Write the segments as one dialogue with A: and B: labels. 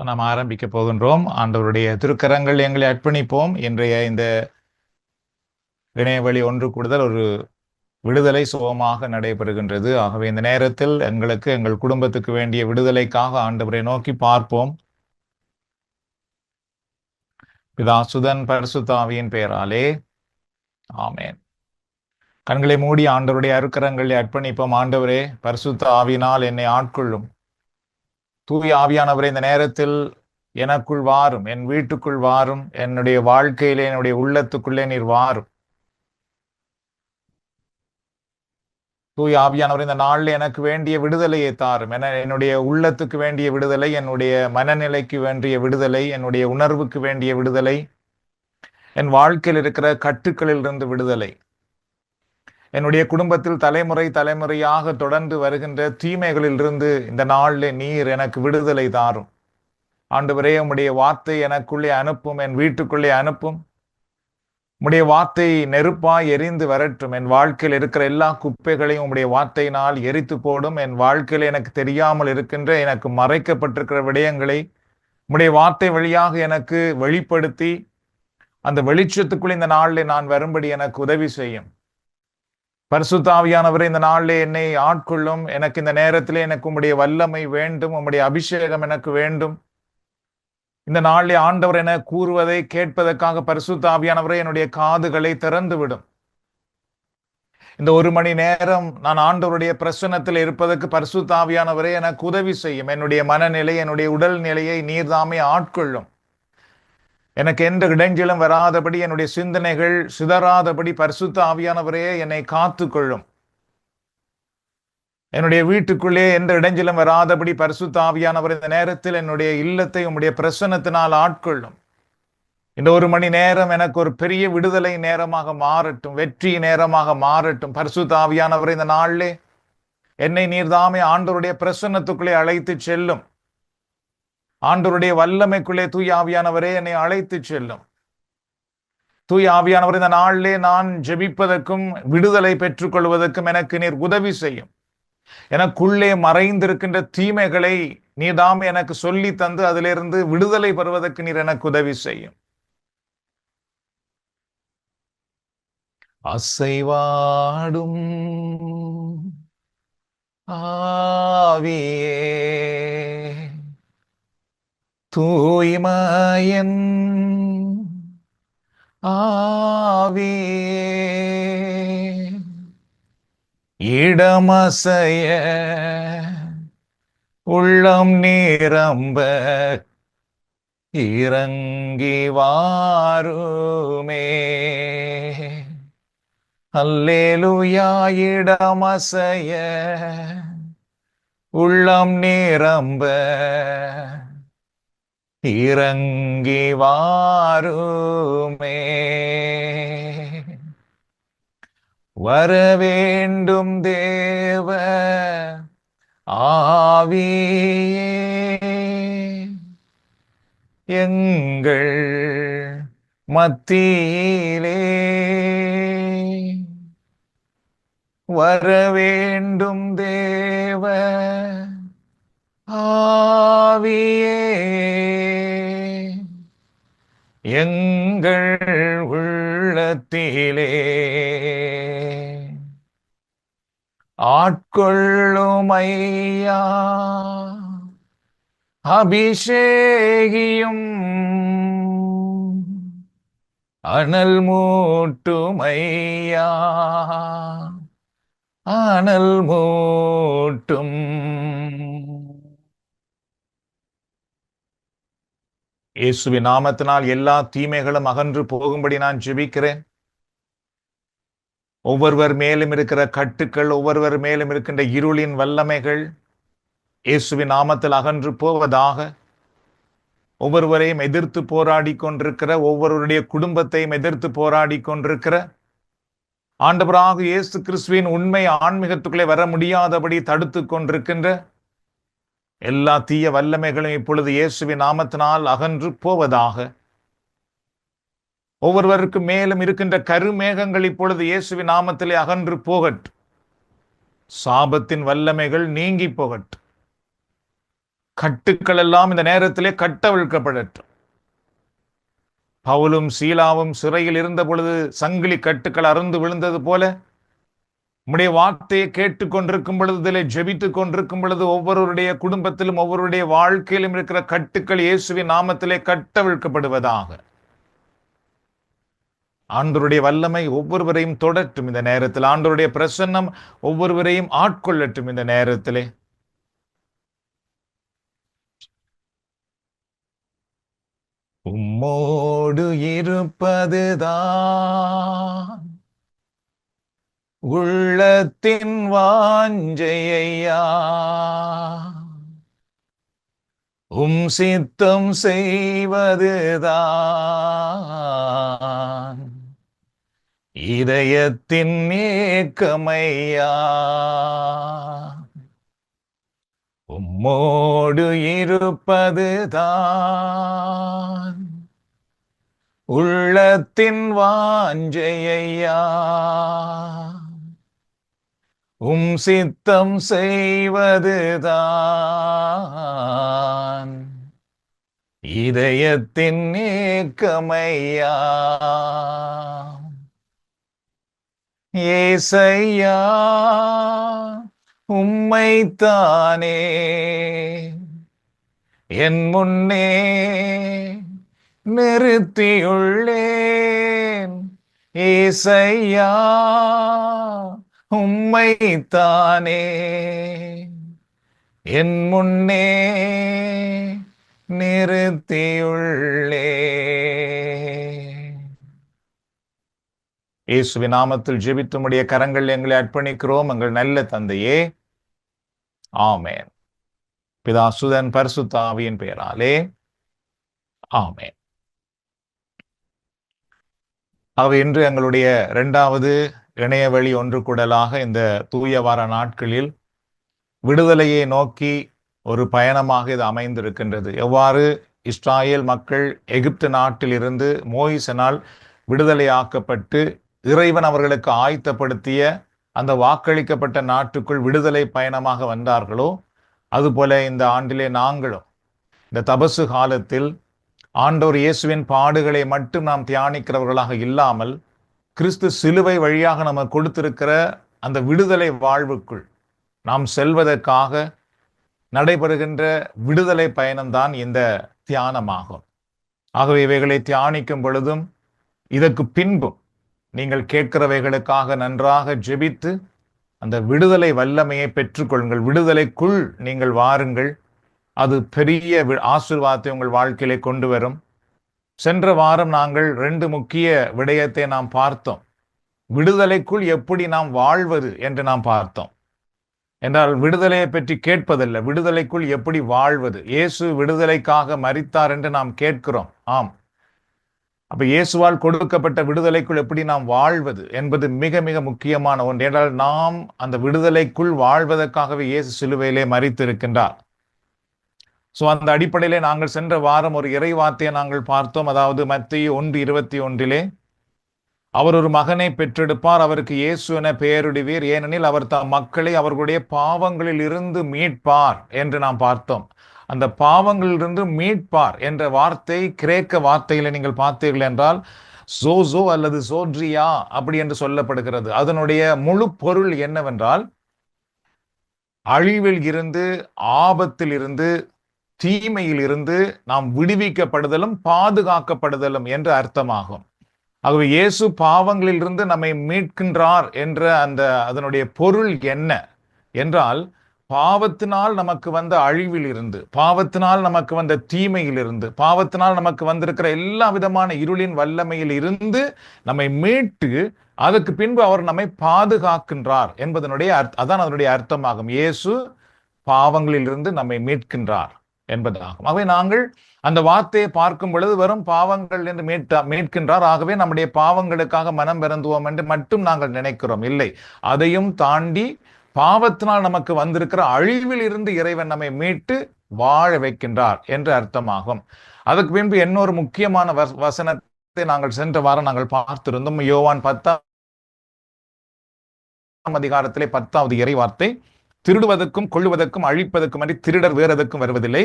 A: நாம் ஆரம்பிக்க போகின்றோம். ஆண்டவருடைய திருக்கரங்கள் எங்களை அர்ப்பணிப்போம். இன்றைய இந்த இணையவழி ஒன்று கூடுதல் ஒரு விடுதலை சுகமாக நடைபெறுகின்றது. ஆகவே இந்த நேரத்தில் எங்களுக்கு எங்கள் குடும்பத்துக்கு வேண்டிய விடுதலைக்காக ஆண்டவரை நோக்கி பார்ப்போம். பிதா சுதன் பரிசுத்தாவியின் பெயராலே ஆமேன். கண்களை மூடி ஆண்டவருடைய அருக்கரங்களை அர்ப்பணிப்போம். ஆண்டவரே, பரிசுத்த ஆவியினால் என்னை ஆட்கொள்ளும். தூய ஆவியானவரே, இந்த நேரத்தில் எனக்குள் வாரும், என் வீட்டுக்குள் வாரும், என்னுடைய வாழ்க்கையிலே என்னுடைய உள்ளத்துக்குள்ளே நீர் வாரும். தூய ஆவியானவர் இந்த நாளில் எனக்கு வேண்டிய விடுதலையை தாரும். என்னுடைய உள்ளத்துக்கு வேண்டிய விடுதலை, என்னுடைய மனநிலைக்கு வேண்டிய விடுதலை, என்னுடைய உணர்வுக்கு வேண்டிய விடுதலை, என் வாழ்க்கையில் இருக்கிற கட்டுக்களில் இருந்து விடுதலை, என்னுடைய குடும்பத்தில் தலைமுறை தலைமுறையாக தொடர்ந்து வருகின்ற தீமைகளில் இருந்து இந்த நாளில் நீர் எனக்கு விடுதலை தாரும். ஆண்டவரே, உம்முடைய வார்த்தை எனக்குள்ளே அனுப்பும், என் வீட்டுக்குள்ளே அனுப்பும். உம்முடைய வார்த்தை நெருப்பாய் எரிந்து வரட்டும். என் வாழ்க்கையில் இருக்கிற எல்லா குப்பைகளையும் உம்முடைய வார்த்தையினால் எரித்து போடும். என் வாழ்க்கையில் எனக்கு தெரியாமல் இருக்கின்ற, எனக்கு மறைக்கப்பட்டிருக்கிற விடயங்களை உம்முடைய வார்த்தை வழியாக எனக்கு வெளிப்படுத்தி அந்த வெளிச்சத்துக்குள் இந்த நாளில் நான் வரும்படி எனக்கு உதவி செய்யும். பரிசுத்த ஆவியானவரே, இந்த நாளிலே என்னை ஆட்கொள்ளும். எனக்கு இந்த நேரத்திலே எனக்கு உம்முடைய வல்லமை வேண்டும், உம்முடைய அபிஷேகம் எனக்கு வேண்டும். இந்த நாளிலே ஆண்டவர் என கூறுவதை கேட்பதற்காக பரிசுத்த ஆவியானவரே என்னுடைய காதுகளை திறந்து விடும். இந்த 1 மணி நேரம் நான் ஆண்டவருடைய பிரசன்னத்தில் இருப்பதற்கு பரிசுத்த ஆவியானவரே எனக்கு உதவி செய்யும். என்னுடைய மனநிலை, என்னுடைய உடல் நிலையை நீர்தாமே ஆட்கொள்ளும். எனக்கு எந்த இடைஞ்சலும் வராதபடி, என்னுடைய சிந்தனைகள் சிதறாதபடி பரிசுத்த ஆவியானவரே என்னை காத்து கொள்ளும். என்னுடைய வீட்டுக்குள்ளே எந்த இடைஞ்சலும் வராதபடி பரிசுத்த ஆவியானவர் இந்த நேரத்தில் என்னுடைய இல்லத்தை உம்முடைய பிரசன்னத்தினால் ஆட்கொள்ளும். இந்த 1 மணி நேரம் எனக்கு ஒரு பெரிய விடுதலை நேரமாக மாறட்டும், வெற்றி நேரமாக மாறட்டும். பரிசுத்த ஆவியானவர் இந்த நாளிலே என்னை நீர்தாமே ஆண்டவருடைய பிரசன்னத்துக்குள்ளே அழைத்து செல்லும். ஆண்டவருடைய வல்லமைக்குள்ளே தூய ஆவியானவரே என்னை அழைத்து செல்லும். தூய ஆவியானவர் இந்த நாளிலே நான் ஜெபிப்பதற்கும் விடுதலை பெற்றுக் கொள்வதற்கும் எனக்கு நீர் உதவி செய்யும். எனக்குள்ளே மறைந்திருக்கின்ற தீமைகளை நீதாம் எனக்கு சொல்லி தந்து அதிலிருந்து விடுதலை பெறுவதற்கு நீர் எனக்கு உதவி செய்யும். அசைவாடும் ஆவியே, தூய்மையன் ஆவியே, இடமசைய உள்ளம் நிரம்ப இறங்கி வாருமே. அல்லேலூயா. இடமசைய உள்ளம் நிரம்ப இறங்கி வாருமே. வரவேண்டும் தேவ ஆவியே, எங்கள் மத்தியிலே வரவேண்டும் தேவ ஆவியே, எங்கள் உள்ளத்திலே ஆட்கொள்ளும் ஐயா. அபிஷேகியும் அனல் மூட்டும் ஐயா, அனல் மூட்டும். இயேசுவின் நாமத்தினால் எல்லா தீமைகளும் அகன்று போகும்படி நான் ஜெபிக்கிறேன். ஒவ்வொருவர் மேலும் இருக்கிற கட்டுக்கள், ஒவ்வொருவர் மேலும் இருக்கின்ற இருளின் வல்லமைகள் இயேசுவின் நாமத்தில் அகன்று போவதாக. ஒவ்வொருவரையும் எதிர்த்து போராடி கொண்டிருக்கிற, ஒவ்வொருவருடைய குடும்பத்தையும் எதிர்த்து போராடி கொண்டிருக்கிற, ஆண்டவராக இயேசு கிறிஸ்துவின் உண்மை ஆன்மீகத்துக்குள்ளே வர முடியாதபடி தடுத்து கொண்டிருக்கின்ற எல்லா தீய வல்லமைகளும் இப்பொழுது இயேசுவின் நாமத்தினால் அகன்று போவதாக. ஒவ்வொருவருக்கு மேலும் இருக்கின்ற கருமேகங்கள் இப்பொழுது இயேசுவின் நாமத்திலே அகன்று போகட்டும். சாபத்தின் வல்லமைகள் நீங்கி போகட்டும். கட்டுக்கள் எல்லாம் இந்த நேரத்திலே கட்டவிழ்க்கப்படட்டும். பவுலும் சீலாவும் சிறையில் இருந்த பொழுது சங்கிலி கட்டுக்கள் அறுந்து விழுந்தது போல, உம்முடைய வார்த்தையை கேட்டுக் கொண்டிருக்கும் பொழுது, இதிலே ஜெபித்துக் கொண்டிருக்கும் பொழுது, ஒவ்வொருவருடைய குடும்பத்திலும் ஒவ்வொருடைய வாழ்க்கையிலும் இருக்கிற கட்டுக்கள் இயேசுவின் நாமத்திலே கட்டவிழ்க்கப்படுவதாக. ஆண்டவருடைய வல்லமை ஒவ்வொருவரையும் தொடரட்டும் இந்த நேரத்தில். ஆண்டவருடைய பிரசன்னம் ஒவ்வொருவரையும் ஆட்கொள்ளட்டும் இந்த நேரத்திலே. உம்மோடு இருப்பதுதான் உள்ளத்தின் வாஞ்சையா, சித்தம் செய்வதுதான் இதயத்தின் ஏக்கமையா. உம்மோடு இருப்பதுதான் உள்ளத்தின் வாஞ்சையா, சித்தம் செய்வதுதான் இதயத்தின் ஏக்கமையா. ஏசையா உம்மைத்தானே என் முன்னே நிறுத்தியுள்ளேன். ஏசையா உம்மைத்தானே என் முன்னே நிறுத்தியுள்ளேன். இயேசுவின் நாமத்தில் ஜெபித்தும்முடைய கரங்கள் எங்களை அர்ப்பணிக்கிறோம் எங்கள் நல்ல தந்தையே. ஆமென். பிதா சுதன் பரிசுத்த ஆவியின் பெயராலே ஆமென். ஆகவே இன்று எங்களுடைய 2வது இணையவழி ஒன்று கூடலாக இந்த தூய வார நாட்களில் விடுதலையை நோக்கி ஒரு பயணமாக இது அமைந்திருக்கின்றது. எவ்வாறு இஸ்ராயேல் மக்கள் எகிப்து நாட்டில் இருந்து மோயிசனால் விடுதலையாக்கப்பட்டு இறைவன் அவர்களுக்கு ஆயத்தப்படுத்திய அந்த வாக்களிக்கப்பட்ட நாட்டுக்குள் விடுதலை பயணமாக வந்தார்களோ, அதுபோல இந்த ஆண்டிலே நாங்களும் இந்த தபசு காலத்தில் ஆண்டவர் இயேசுவின் பாடுகளை மட்டும் நாம் தியானிக்கிறவர்களாக இல்லாமல், கிறிஸ்து சிலுவை வழியாக நமக்கு கொடுத்திருக்கிற அந்த விடுதலை வாழ்வுக்குள் நாம் செல்வதற்காக நடைபெறுகின்ற விடுதலை பயணம்தான் இந்த தியானமாகும். ஆகவே இவைகளை தியானிக்கும் பொழுதும் இதற்கு பின்பும் நீங்கள் கேட்கிறவைகளுக்காக நன்றாக ஜெபித்து அந்த விடுதலை வல்லமையை பெற்றுக்கொள்ளுங்கள். விடுதலைக்குள் நீங்கள் வாருங்கள். அது பெரிய ஆசீர்வாதத்தை உங்கள் வாழ்க்கையிலே கொண்டு வரும். சென்ற வாரம் நாங்கள் 2 முக்கிய விடயத்தை நாம் பார்த்தோம். விடுதலைக்குள் எப்படி நாம் வாழ்வது என்று நாம் பார்த்தோம். என்றால் விடுதலையை பற்றி கேட்பதல்ல, விடுதலைக்குள் எப்படி வாழ்வது. இயேசு விடுதலைக்காக மரித்தார் என்று நாம் கேட்கிறோம். ஆம், அப்ப இயேசுவால் கொடுக்கப்பட்ட விடுதலைக்குள் எப்படி நாம் வாழ்வது என்பது மிக மிக முக்கியமான ஒன்று. என்றால் நாம் அந்த விடுதலைக்குள் வாழ்வதற்காகவே இயேசு சிலுவையிலே மரித்திருக்கின்றார். அந்த அடிப்படையிலே நாங்கள் சென்ற வாரம் ஒரு இறை வார்த்தையை நாங்கள் பார்த்தோம். அதாவது மத்தேயு 1:21 அவர் ஒரு மகனை பெற்றெடுப்பார், அவருக்கு இயேசு என பெயரிடுவீர், ஏனெனில் அவர் தம் மக்களை அவர்களுடைய பாவங்களில் இருந்து மீட்பார் என்று நாம் பார்த்தோம். அந்த பாவங்களிலிருந்து மீட்பார் என்ற வார்த்தை கிரேக்க வார்த்தையில நீங்கள் பார்த்தீர்கள் என்றால் சோசோ அல்லது சோட்ரியா அப்படி என்று சொல்லப்படுகிறது. அதனுடைய முழு பொருள் என்னவென்றால், அழிவில் இருந்து, ஆபத்தில் இருந்து, தீமையில் இருந்து நாம் விடுவிக்கப்படுதலும் பாதுகாக்கப்படுதலும் என்று அர்த்தமாகும். ஆகவே இயேசு பாவங்களில் இருந்து நம்மை மீட்கின்றார் என்ற அதனுடைய பொருள் என்ன என்றால், பாவத்தினால் நமக்கு வந்த அழிவில் இருந்து, பாவத்தினால் நமக்கு வந்த தீமையில் இருந்து, பாவத்தினால் நமக்கு வந்திருக்கிற எல்லா விதமான இருளின் வல்லமையில் இருந்து நம்மை மீட்டு அதற்கு பின்பு அவர் நம்மை பாதுகாக்கின்றார் என்பதனுடைய அதான் அதனுடைய அர்த்தமாகும். இயேசு பாவங்களில் இருந்து நம்மை மீட்கின்றார் என்பதாகும். ஆகவே நாங்கள் அந்த வார்த்தையை பார்க்கும் பொழுது வெறும் பாவங்கள் என்று மீட்கின்றார், ஆகவே நம்முடைய பாவங்களுக்காக மனம் வருந்துவோம் என்று மட்டும் நாங்கள் நினைக்கிறோம். இல்லை, அதையும் தாண்டி பாவத்தினால் நமக்கு வந்திருக்கிற அழிவில் இருந்து இறைவன் நம்மை மீட்டு வாழ வைக்கின்றார் என்று அர்த்தமாகும். அதுக்கு பின்பு இன்னொரு முக்கியமான வசனத்தை நாங்கள் சென்ற வாரம் நாங்கள் பார்த்திருந்தோம். யோவான் 10ஆம் அதிகாரத்திலே 10வது இறை வார்த்தை, திருடுவதற்கும் கொள்ளுவதற்கும் அழிப்பதற்கும் அன்றி திருடர் வேறதற்கும் வருவதில்லை,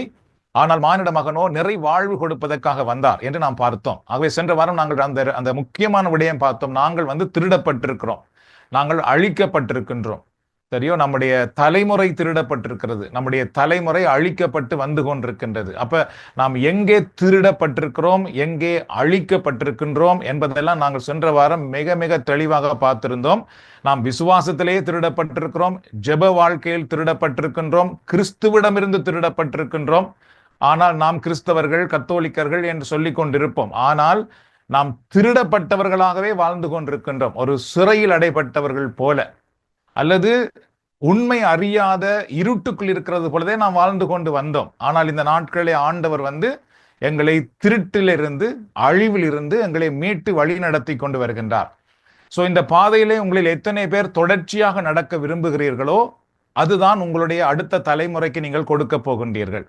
A: ஆனால் மானிட மகனோ நிறை வாழ்வு கொடுப்பதற்காக வந்தார் என்று நாம் பார்த்தோம். ஆகவே சென்ற வாரம் நாங்கள் அந்த முக்கியமான விடயம் பார்த்தோம். நாங்கள் திருடப்பட்டிருக்கிறோம், நாங்கள் அழிக்கப்பட்டிருக்கின்றோம். சரியோ, நம்முடைய தலைமுறை திருடப்பட்டிருக்கிறது, நம்முடைய தலைமுறை அழிக்கப்பட்டு வந்து கொண்டிருக்கின்றது. அப்ப நாம் எங்கே திருடப்பட்டிருக்கிறோம், எங்கே அழிக்கப்பட்டிருக்கின்றோம் என்பதெல்லாம் நாங்கள் சென்ற வாரம் மிக மிக தெளிவாக பார்த்திருந்தோம். நாம் விசுவாசத்திலேயே திருடப்பட்டிருக்கிறோம், ஜெப வாழ்க்கையில் திருடப்பட்டிருக்கின்றோம், கிறிஸ்துவிடமிருந்து திருடப்பட்டிருக்கின்றோம். ஆனால் நாம் கிறிஸ்தவர்கள், கத்தோலிக்கர்கள் என்று சொல்லிக் கொண்டிருப்போம். ஆனால் நாம் திருடப்பட்டவர்களாகவே வாழ்ந்து கொண்டிருக்கின்றோம், ஒரு சிறையில் அடைபட்டவர்கள் போல, அல்லது உண்மை அறியாத இருட்டுக்குள் இருக்கிறது போலவே நாம் வாழ்ந்து கொண்டு வந்தோம். ஆனால் இந்த நாட்களே ஆண்டவர் எங்களை திருட்டிலிருந்து, அழிவிலிருந்து எங்களை மீட்டு வழி நடத்தி கொண்டு வருகின்றார். சோ இந்த பாதையிலே உங்களில் எத்தனை பேர் தொடர்ச்சியாக நடக்க விரும்புகிறீர்களோ அதுதான் உங்களுடைய அடுத்த தலைமுறைக்கு நீங்கள் கொடுக்க போகின்றீர்கள்.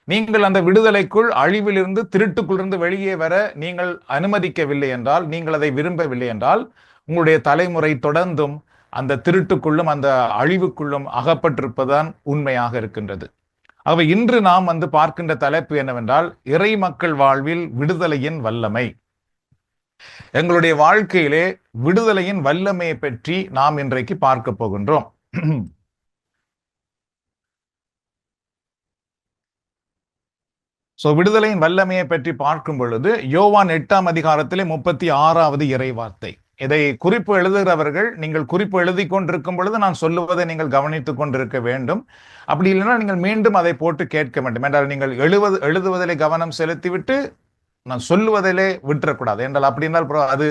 A: நீங்கள் அந்த விடுதலைக்குள், அழிவிலிருந்து, திருட்டுக்குள்ளிருந்து வெளியே வர நீங்கள் அனுமதிக்கவில்லை என்றால், நீங்கள் அதை விரும்பவில்லை என்றால், உங்களுடைய தலைமுறை தொடர்ந்தும் அந்த திருட்டுக்குள்ளும் அந்த அழிவுக்குள்ளும் அகப்பட்டிருப்பதுதான் உண்மையாக இருக்கின்றது. ஆகவே இன்று நாம் பார்க்கின்ற தலைப்பு என்னவென்றால், இறை மக்கள் வாழ்வில் விடுதலையின் வல்லமை. எங்களுடைய வாழ்க்கையிலே விடுதலையின் வல்லமையை பற்றி நாம் இன்றைக்கு பார்க்க போகின்றோம். விடுதலையின் வல்லமையை பற்றி பார்க்கும் பொழுது யோவான் 8ஆம் அதிகாரத்திலே 36வது இறை வார்த்தை. இதை குறிப்பு எழுதுகிறவர்கள், நீங்கள் குறிப்பு எழுதி கொண்டிருக்கும் பொழுது நான் சொல்லுவதை நீங்கள் கவனித்துக் கொண்டிருக்க வேண்டும். அப்படி இல்லைன்னா நீங்கள் மீண்டும் அதை போட்டு கேட்க வேண்டும். என்றால் நீங்கள் எழுதுவதிலே கவனம் செலுத்திவிட்டு நான் சொல்லுவதிலே விட்டுறக்கூடாது. என்றால் அப்படி என்றால் அது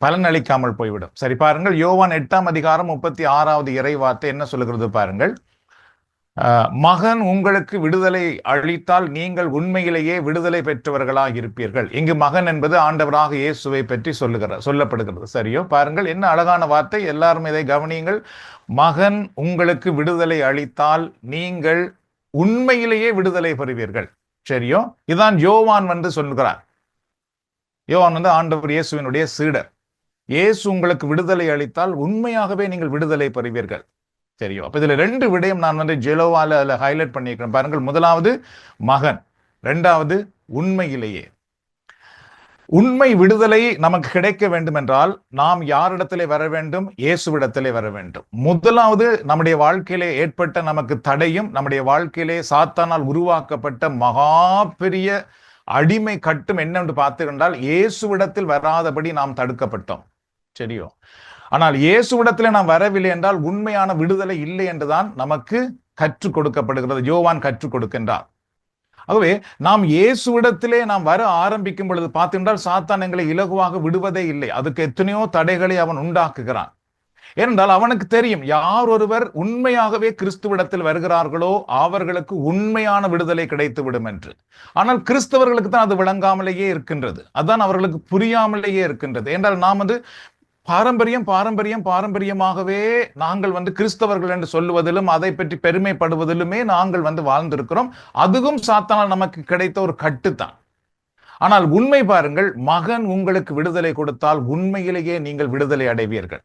A: பலனளிக்காமல் போய்விடும். சரி, பாருங்கள், யோவான் 8ஆம் அதிகாரம் 36வது இறை வார்த்தை என்ன சொல்லுகிறது பாருங்கள். மகன் உங்களுக்கு விடுதலை அளித்தால் நீங்கள் உண்மையிலேயே விடுதலை பெற்றவர்களாக இருப்பீர்கள். இங்கு மகன் என்பது ஆண்டவராக இயேசுவை பற்றி சொல்லப்படுகிறது. சரியோ, பாருங்கள் என்ன அழகான வார்த்தை, எல்லாரும் இதை கவனியுங்கள். மகன் உங்களுக்கு விடுதலை அளித்தால் நீங்கள் உண்மையிலேயே விடுதலை பெறுவீர்கள். சரியோ, இதான் யோவான் சொல்லுகிறார். யோவான் ஆண்டவர் இயேசுவினுடைய சீடர். இயேசு உங்களுக்கு விடுதலை அளித்தால் உண்மையாகவே நீங்கள் விடுதலை பெறுவீர்கள். சரியோ, அப்ப இதுல ரெண்டு விடயம் நான் ஜெலோவால ஹைலைட் பண்ணியிருக்கிறேன் பாருங்கள். முதலாவது மகன், இரண்டாவது உண்மையிலேயே. உண்மை விடுதலை நமக்கு கிடைக்க வேண்டும் என்றால் நாம் யாரிடத்திலே வர வேண்டும்? இயேசுவிடத்திலே வர வேண்டும். முதலாவது நம்முடைய வாழ்க்கையிலே ஏற்பட்ட நமக்கு தடையும், நம்முடைய வாழ்க்கையிலே சாத்தானால் உருவாக்கப்பட்ட மகா பெரிய அடிமை கட்டும் என்னென்று பார்த்துக்கொண்டால், இயேசுவிடத்தில் வராதபடி நாம் தடுக்கப்பட்டோம். சரியோ, ஆனால் இயேசுவிடத்திலே நாம் வரவில்லை என்றால் உண்மையான விடுதலை இல்லை என்றுதான் நமக்கு கற்றுக் கொடுக்கப்படுகிறது, யோவான் கற்றுக் கொடுக்கின்றார். ஆகவே நாம் இயேசுவிடத்திலே நாம் வர ஆரம்பிக்கும் பொழுது பார்த்திருந்தால் சாத்தான் எங்களை இலகுவாக விடுவதே இல்லை. அதுக்கு எத்தனையோ தடைகளை அவன் உண்டாக்குகிறான். ஏனென்றால் அவனுக்கு தெரியும், யார் ஒருவர் உண்மையாகவே கிறிஸ்துவிடத்தில் வருகிறார்களோ அவர்களுக்கு உண்மையான விடுதலை கிடைத்து விடும் என்று. ஆனால் கிறிஸ்தவர்களுக்கு தான் அது விளங்காமலேயே இருக்கின்றது, அதான் அவர்களுக்கு புரியாமலேயே இருக்கின்றது. என்றால் நாம் பாரம்பரியமாகவே நாங்கள் கிறிஸ்தவர்கள் என்று சொல்லுவதிலும் அதை பற்றி பெருமைப்படுவதிலுமே நாங்கள் வாழ்ந்திருக்கிறோம். அதுவும் சாத்தானால் நமக்கு கிடைத்த ஒரு கட்டுத்தான். ஆனால் உண்மை பாருங்கள், மகன் உங்களுக்கு விடுதலை கொடுத்தால் உண்மையிலேயே நீங்கள் விடுதலை அடைவீர்கள்.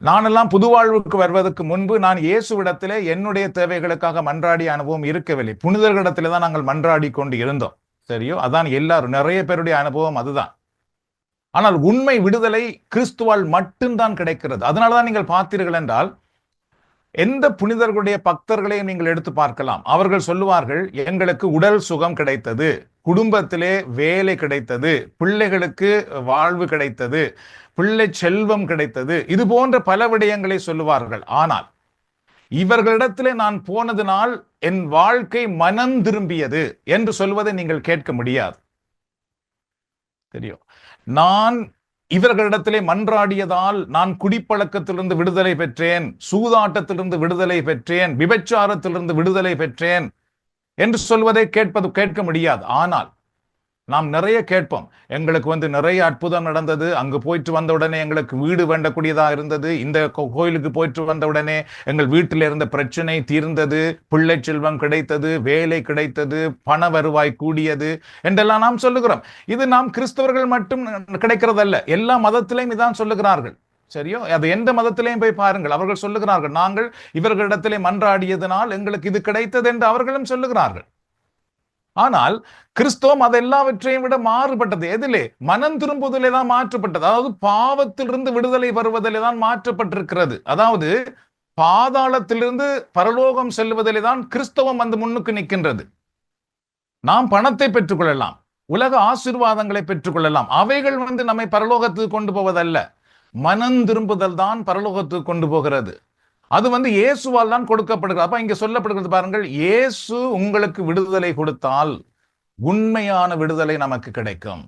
A: நானெல்லாம் புது வாழ்வுக்கு வருவதற்கு முன்பு நான் இயேசுவிடத்திலே என்னுடைய தேவைகளுக்காக மன்றாடிய அனுபவம் இருக்கவில்லை. புனிதர்களிடத்திலே தான் நாங்கள் மன்றாடி கொண்டு இருந்தோம். சரியோ, அதான் எல்லாரும் நிறைய பேருடைய அனுபவம் அதுதான். ஆனால் உண்மை விடுதலை கிறிஸ்துவால் மட்டும்தான் கிடைக்கிறது. அதனாலதான் நீங்கள் பார்த்தீர்கள் என்றால் எந்த புனிதர்களுடைய பக்தர்களையும் நீங்கள் எடுத்து பார்க்கலாம். அவர்கள் சொல்லுவார்கள், எங்களுக்கு உடல் சுகம் கிடைத்தது, குடும்பத்திலே வேலை கிடைத்தது, பிள்ளைகளுக்கு வாழ்வு கிடைத்தது, பிள்ளை செல்வம் கிடைத்தது, இது போன்ற பல விடயங்களை சொல்லுவார்கள். ஆனால் இவர்களிடத்திலே நான் போனதினால் என் வாழ்க்கை மனம் திரும்பியது என்று சொல்வதை நீங்கள் கேட்க முடியாது. தெரியும், நான் இவர்களிடத்திலே மன்றாடியதால் நான் குடிப்பழக்கத்திலிருந்து விடுதலை பெற்றேன், சூதாட்டத்திலிருந்து விடுதலை பெற்றேன், விபச்சாரத்திலிருந்து விடுதலை பெற்றேன் என்று சொல்வதை கேட்க முடியாது. ஆனால் நாம் நிறைய கேட்போம், எங்களுக்கு நிறைய அற்புதம் நடந்தது, அங்கு போயிட்டு வந்த உடனே எங்களுக்கு வீடு வேண்டக்கூடியதா இருந்தது, இந்த கோயிலுக்கு போயிட்டு வந்த உடனே எங்கள் வீட்டில் இருந்த பிரச்சனை தீர்ந்தது, பிள்ளை செல்வம் கிடைத்தது, வேலை கிடைத்தது, பண வருவாய் கூடியது என்றெல்லாம் நாம் சொல்லுகிறோம். இது நாம் கிறிஸ்தவர்கள் மட்டும் கிடைக்கிறதல்ல, எல்லா மதத்திலையும் இதான் சொல்லுகிறார்கள். சரியோ, அது எந்த மதத்திலையும் போய் பாருங்கள், அவர்கள் சொல்லுகிறார்கள், நாங்கள் இவர்களிடத்திலே மன்றாடியதனால் எங்களுக்கு இது கிடைத்தது என்று அவர்களும் சொல்லுகிறார்கள். ஆனால் கிறிஸ்தவம் அது எல்லாவற்றையும் விட மாறுபட்டது. எதிலே? மனம் திரும்புவதிலே தான் மாற்றப்பட்டது. அதாவது பாவத்திலிருந்து விடுதலை வருவதிலே தான் மாற்றப்பட்டிருக்கிறது. அதாவது பாதாளத்திலிருந்து பரலோகம் செல்வதிலே தான் கிறிஸ்தவம் வந்து முன்னுக்கு நிற்கின்றது. நாம் பணத்தை பெற்றுக்கொள்ளலாம், உலக ஆசீர்வாதங்களை பெற்றுக்கொள்ளலாம், அவைகள் வந்து நம்மை பரலோகத்துக்கு கொண்டு போவதல்ல. மனம் திரும்புதல் தான் பரலோகத்துக்கு கொண்டு போகிறது. அது வந்து இயேசுவால் தான் கொடுக்கப்படுகிறது. அப்ப இங்க சொல்லப்படுகிறது பாருங்கள், இயேசு உங்களுக்கு விடுதலை கொடுத்தால் உண்மையான விடுதலை நமக்கு கிடைக்கும்.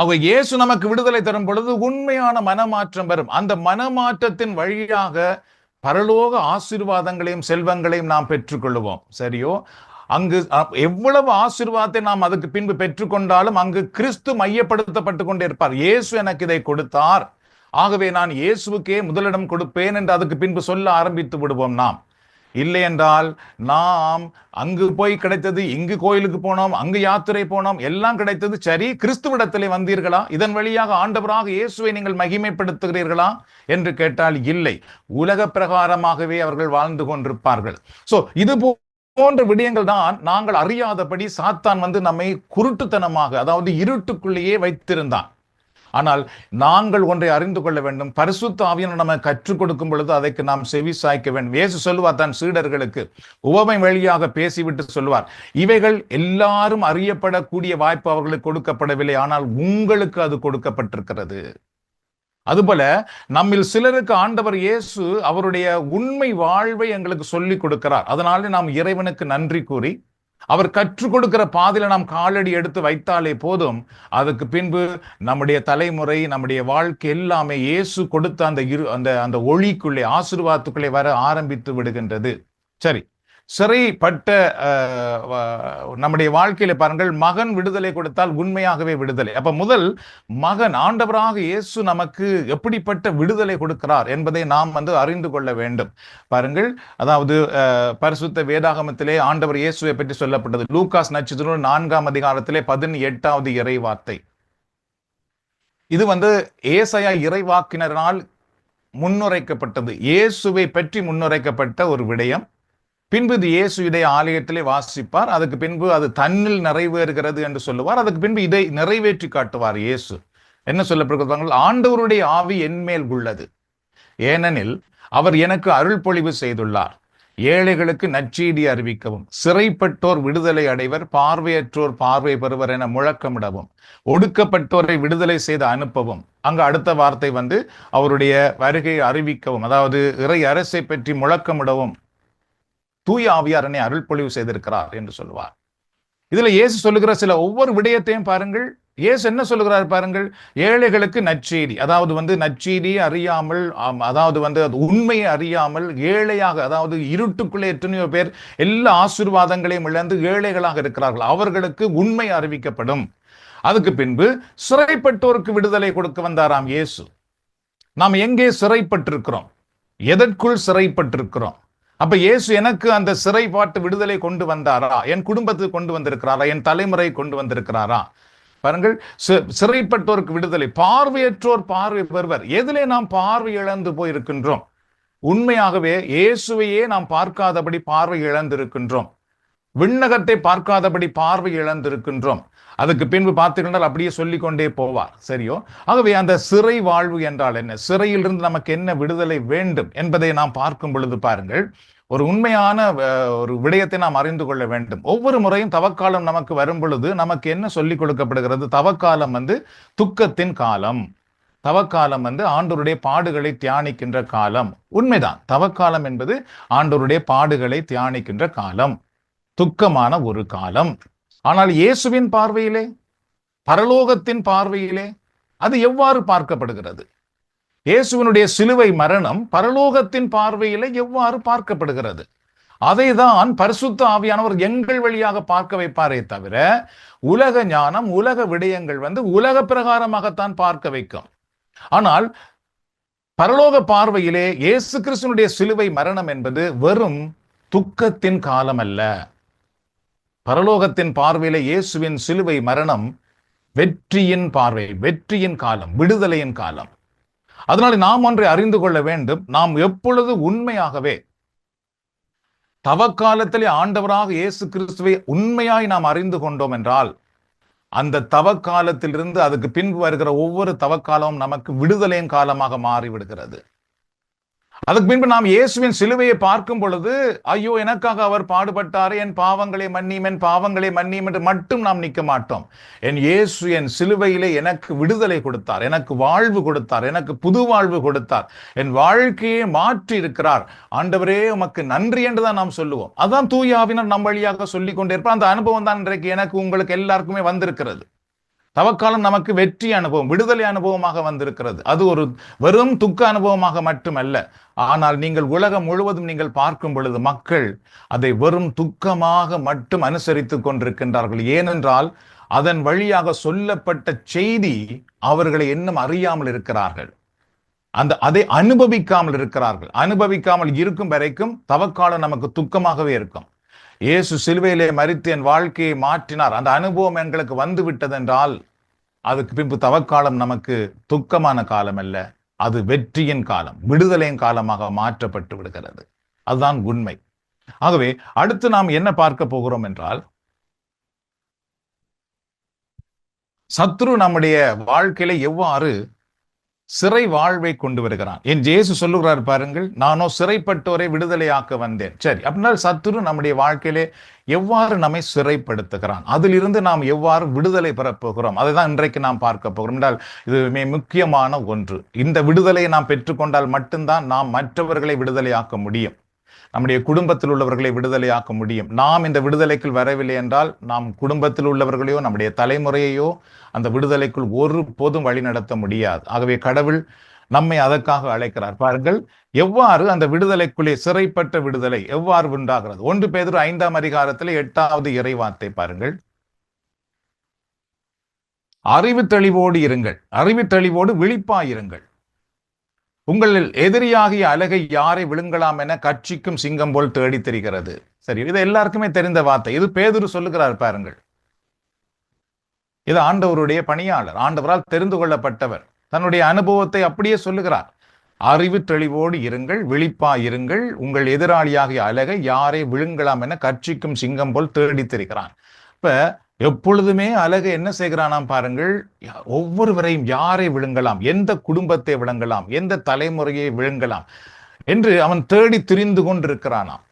A: அவ இயேசு நமக்கு விடுதலை தரும் பொழுது உண்மையான மனமாற்றம் வரும். அந்த மனமாற்றத்தின் வழியாக பரலோக ஆசீர்வாதங்களையும் செல்வங்களையும் நாம் பெற்றுக்கொள்வோம். சரியோ, அங்கு எவ்வளவு ஆசீர்வாதத்தை நாம் அதுக்கு பின்பு பெற்றுக்கொண்டாலும் அங்கு கிறிஸ்து மையப்படுத்தப்பட்டு கொண்டே இருப்பார். இயேசு எனக்கு இதை கொடுத்தார், ஆகவே நான் இயேசுவுக்கே முதலிடம் கொடுப்பேன் என்று அதுக்கு பின்பு சொல்ல ஆரம்பித்து விடுவோம் நாம். இல்லை என்றால் நாம் அங்கு போய் கிடைத்தது, இங்கு கோயிலுக்கு போனோம், அங்கு யாத்திரை போனோம், எல்லாம் கிடைத்தது சரி, கிறிஸ்துவிடத்திலே வந்தீர்களா, இதன் வழியாக ஆண்டவராக இயேசுவை நீங்கள் மகிமைப்படுத்துகிறீர்களா என்று கேட்டால் இல்லை. உலக பிரகாரமாகவே அவர்கள் வாழ்ந்து கொண்டிருப்பார்கள். சோ இது போன்ற விடயங்கள் தான் நாங்கள் அறியாதபடி சாத்தான் வந்து நம்மை குருட்டுத்தனமாக, அதாவது இருட்டுக்குள்ளேயே வைத்திருந்தான். ஆனால் நாங்கள் ஒன்றை அறிந்து கொள்ள வேண்டும், பரிசுத்த ஆவியானவர் நம்ம கற்றுக் கொடுக்கும் பொழுது அதற்கு நாம் செவி சாய்க்க வேண்டும். இயேசு சொல்லுவார் தன் சீடர்களுக்கு உவமை வழியாக பேசிவிட்டு சொல்லுவார், இவைகள் எல்லாரும் அறியப்படக்கூடிய வாய்ப்பு அவர்களுக்கு கொடுக்கப்படவில்லை, ஆனால் உங்களுக்கு அது கொடுக்கப்பட்டிருக்கிறது. அதுபோல நம்மில் சிலருக்கு ஆண்டவர் இயேசு அவருடைய உண்மை வாழ்வை எங்களுக்கு சொல்லிக் கொடுக்கிறார். அதனால நாம் இறைவனுக்கு நன்றி கூறி அவர் கற்றுக் கொடுக்கிற பாதையில நாம் காலடி எடுத்து வைத்தாலே போதும், அதுக்கு பின்பு நம்முடைய தலைமுறை, நம்முடைய வாழ்க்கை எல்லாமே இயேசு கொடுத்த அந்த ஒளிக்குள்ளே, ஆசீர்வாதத்துக்குள்ளே வர ஆரம்பித்து விடுகின்றது. சரி, சிறைப்பட்ட நம்முடைய வாழ்க்கையில பாருங்கள், மகன் விடுதலை கொடுத்தால் உண்மையாகவே விடுதலை. அப்ப முதல் மகன் ஆண்டவராக இயேசு நமக்கு எப்படிப்பட்ட விடுதலை கொடுக்கிறார் என்பதை நாம் வந்து அறிந்து கொள்ள வேண்டும். பாருங்கள், அதாவது பரிசுத்த வேதாகமத்திலே ஆண்டவர் இயேசுவை பற்றி சொல்லப்பட்டது. லூகாஸ் நட்சத்திரம் 4ஆம் அதிகாரத்திலே 18வது இறை வார்த்தை. இது வந்து ஏசாயா இறைவாக்கினரால் முன்னுரைக்கப்பட்டது, இயேசுவை பற்றி முன்னுரைக்கப்பட்ட ஒரு விடயம். பின்பு இது இயேசு இதை ஆலயத்திலே வாசிப்பார், அதுக்கு பின்பு அது தன்னில் நிறைவேறுகிறது என்று சொல்லுவார், அதுக்கு பின்பு இதை நிறைவேற்றி காட்டுவார். இயேசு என்ன சொல்லப்படுகிறார்கள்? ஆண்டவருடைய ஆவி என்மேல் உள்ளது, ஏனெனில் அவர் எனக்கு அருள் பொழிவு செய்துள்ளார், ஏழைகளுக்கு நற்செய்தி அறிவிக்கவும், சிறைப்பட்டோர் விடுதலை அடைவர், பார்வையற்றோர் பார்வை பெறுவர் என முழக்கமிடவும், ஒடுக்கப்பட்டோரை விடுதலை செய்து அனுப்பவும். அங்க அடுத்த வார்த்தை வந்து அவருடைய வருகையை அறிவிக்கவும், அதாவது இறை அரசை பற்றி முழக்கமிடவும் தூய ஆவியாரனை அருள் பொழிவு செய்திருக்கிறார் என்று சொல்லுவார். இதுல இயேசு சொல்லுகிற சில ஒவ்வொரு விடயத்தையும் பாருங்கள். இயேசு என்ன சொல்லுகிறார் பாருங்கள், ஏழைகளுக்கு நற்செய்தி, அதாவது வந்து நற்செய்தியை அறியாமல், அதாவது வந்து அது உண்மையை அறியாமல் ஏழையாக, அதாவது இருட்டுக்குள்ளே எத்தனையோ பேர் எல்லா ஆசீர்வாதங்களையும் இழந்து ஏழைகளாக இருக்கிறார்கள், அவர்களுக்கு உண்மை அறிவிக்கப்படும். அதுக்கு பின்பு சிறைப்பட்டோருக்கு விடுதலை கொடுக்க வந்தாராம் இயேசு. நாம் எங்கே சிறைப்பட்டிருக்கிறோம்? எதற்குள் சிறைப்பட்டிருக்கிறோம்? அப்ப இயேசு எனக்கு அந்த சிறைப்பாட்டு விடுதலை கொண்டு வந்தாரா? என் குடும்பத்துக்கு கொண்டு வந்திருக்கிறாரா? என் தலைமுறை கொண்டு வந்திருக்கிறாரா? பாருங்கள், சிறைப்பட்டோருக்கு விடுதலை, பார்வையற்றோர் பார்வை பெறுவர். எதிலே நாம் பார்வை இழந்து போயிருக்கின்றோம்? உண்மையாகவே இயேசுவையே நாம் பார்க்காதபடி பார்வை இழந்திருக்கின்றோம், விண்ணகத்தை பார்க்காதபடி பார்வை இழந்திருக்கின்றோம். அதுக்கு பின்பு பார்த்தீங்கன்னா அப்படியே சொல்லிக்கொண்டே போவார். சரியோ, ஆகவே அந்த சிறை வாழ்வு என்றால் என்ன, சிறையிலிருந்து நமக்கு என்ன விடுதலை வேண்டும் என்பதை நாம் பார்க்கும் பொழுது பாருங்கள், ஒரு உண்மையான ஒரு விடயத்தை நாம் அறிந்து கொள்ள வேண்டும். ஒவ்வொரு முறையும் தவக்காலம் நமக்கு வரும் பொழுது நமக்கு என்ன சொல்லிக் கொடுக்கப்படுகிறது? தவக்காலம் வந்து துக்கத்தின் காலம், தவக்காலம் வந்து ஆண்டவருடைய பாடுகளை தியானிக்கின்ற காலம். உண்மைதான், தவக்காலம் என்பது ஆண்டவருடைய பாடுகளை தியானிக்கின்ற காலம், துக்கமான ஒரு காலம். ஆனால் இயேசுவின் பார்வையிலே, பரலோகத்தின் பார்வையிலே அது எவ்வாறு பார்க்கப்படுகிறது? இயேசுவினுடைய சிலுவை மரணம் பரலோகத்தின் பார்வையிலே எவ்வாறு பார்க்கப்படுகிறது? அதைதான் பரிசுத்த ஆவியானவர் எங்கள் வழியாக பார்க்க வைப்பாரே தவிர, உலக ஞானம், உலக விடயங்கள் வந்து உலக பிரகாரமாகத்தான் பார்க்க வைக்கும். ஆனால் பரலோக பார்வையிலே இயேசு கிறிஸ்துவினுடைய சிலுவை மரணம் என்பது வெறும் துக்கத்தின் காலம் அல்ல. பரலோகத்தின் பார்வையில இயேசுவின் சிலுவை மரணம் வெற்றியின் பார்வை, வெற்றியின் காலம், விடுதலையின் காலம். அதனால நாம் ஒன்றை அறிந்து கொள்ள வேண்டும். நாம் எப்பொழுது உண்மையாகவே தவக்காலத்திலே ஆண்டவராக இயேசு கிறிஸ்துவை உண்மையாய் நாம் அறிந்து கொண்டோம் என்றால், அந்த தவக்காலத்திலிருந்து அதுக்கு பின்பு வருகிற ஒவ்வொரு தவக்காலமும் நமக்கு விடுதலையின் காலமாக மாறிவிடுகிறது. அதுக்கு பின்பு நாம் இயேசுவின் சிலுவையை பார்க்கும் பொழுது, ஐயோ எனக்காக அவர் பாடுபட்டாரே, என் பாவங்களை மன்னியும், என் பாவங்களை மன்னியும் என்று மட்டும் நாம் நிற்க மாட்டோம். என் இயேசு என் சிலுவையிலே எனக்கு விடுதலை கொடுத்தார், எனக்கு வாழ்வு கொடுத்தார், எனக்கு புது வாழ்வு கொடுத்தார், என் வாழ்க்கையை மாற்றி இருக்கிறார், ஆண்டவரே உமக்கு நன்றி என்றுதான் நாம் சொல்லுவோம். அதான் தூய ஆவியானவர் நம் வழியாக சொல்லிக் கொண்டே இருப்பார். அந்த அனுபவம் தான் இன்றைக்கு எனக்கு உங்களுக்கு எல்லாருக்குமே வந்திருக்கிறது. தவக்காலம் நமக்கு வெற்றி அனுபவம், விடுதலை அனுபவமாக வந்திருக்கிறது. அது ஒரு வெறும் துக்க அனுபவமாக மட்டுமல்ல. ஆனால் நீங்கள் உலகம் முழுவதும் நீங்கள் பார்க்கும் பொழுது மக்கள் அதை வெறும் துக்கமாக மட்டும் அனுசரித்துக் கொண்டிருக்கின்றார்கள். ஏனென்றால் அதன் வழியாக சொல்லப்பட்ட செய்தி அவர்களை இன்னும் அறியாமல் இருக்கிறார்கள். அதை அனுபவிக்காமல் இருக்கிறார்கள். அனுபவிக்காமல் இருக்கும் வரைக்கும் தவக்காலம் நமக்கு துக்கமாகவே இருக்கும். இயேசு சிலுவையிலே மரித்து என் வாழ்க்கையை மாற்றினார், அந்த அனுபவம் எங்களுக்கு வந்து விட்டதென்றால் அதுக்கு பின்பு தவக்காலம் நமக்கு துக்கமான காலம் அல்ல, அது வெற்றியின் காலம், விடுதலையின் காலமாக மாற்றப்பட்டு விடுகிறது. அதுதான் உண்மை. ஆகவே அடுத்து நாம் என்ன பார்க்க போகிறோம் என்றால், சத்ரு நம்முடைய வாழ்க்கையில எவ்வாறு சிறை வாழ்வை கொண்டு வருகிறான். என் இயேசு சொல்லுகிறார் பாருங்கள், நானோ சிறைப்பட்டோரை விடுதலையாக்க வந்தேன். சரி, அப்படின்னா சத்துரு நம்முடைய வாழ்க்கையிலே எவ்வாறு நம்மை சிறைப்படுத்துகிறான், அதிலிருந்து நாம் எவ்வாறு விடுதலை பெறப்போகிறோம், அதை தான் இன்றைக்கு நாம் பார்க்க போகிறோம். என்றால் இது முக்கியமான ஒன்று. இந்த விடுதலையை நாம் பெற்றுக்கொண்டால் மட்டும்தான் நாம் மற்றவர்களை விடுதலையாக்க முடியும், நம்முடைய குடும்பத்தில் உள்ளவர்களை விடுதலையாக்க முடியும். நாம் இந்த விடுதலைக்குள் வரவில்லை என்றால் நாம் குடும்பத்தில் உள்ளவர்களையோ நம்முடைய தலைமுறையையோ அந்த விடுதலைக்குள் ஒரு போதும் வழி நடத்த முடியாது. ஆகவே கடவுள் நம்மை அதற்காக அழைக்கிறார். பாருங்கள் எவ்வாறு அந்த விடுதலைக்குள்ளே சிறைப்பட்ட விடுதலை எவ்வாறு உண்டாகிறது. 1 பேதுரு 5ஆம் அதிகாரத்தில் 8வது இறைவார்த்தை பாருங்கள். அறிவு தெளிவோடு இருங்கள், அறிவு தெளிவோடு விழிப்பாயிருங்கள். உங்கள் எதிரியாகிய அலகை யாரை விழுங்கலாம் என கட்சிக்கும் சிங்கம் போல் தேடி தெரிகிறது. சரி, இது எல்லாருக்குமே தெரிந்த வார்த்தை. இது பேதுரு சொல்லுகிறார் பாருங்கள். இது ஆண்டவருடைய பணியாளர், ஆண்டவரால் தெரிந்து கொள்ளப்பட்டவர், தன்னுடைய அனுபவத்தை அப்படியே சொல்லுகிறார். அறிவு தெளிவோடு இருங்கள், விழிப்பாயிருங்கள். உங்கள் எதிராளியாகிய அலகை யாரை விழுங்கலாம் என கட்சிக்கும் சிங்கம் போல் தேடி தெரிகிறான். இப்ப எப்பொழுதுமே அழகு என்ன செய்கிறானாம் பாருங்கள், ஒவ்வொருவரையும் யாரை விழுங்கலாம், எந்த குடும்பத்தை விழுங்கலாம், எந்த தலைமுறையை விழுங்கலாம் என்று அவன் தேடி திரிந்து கொண்டிருக்கிறானாம்.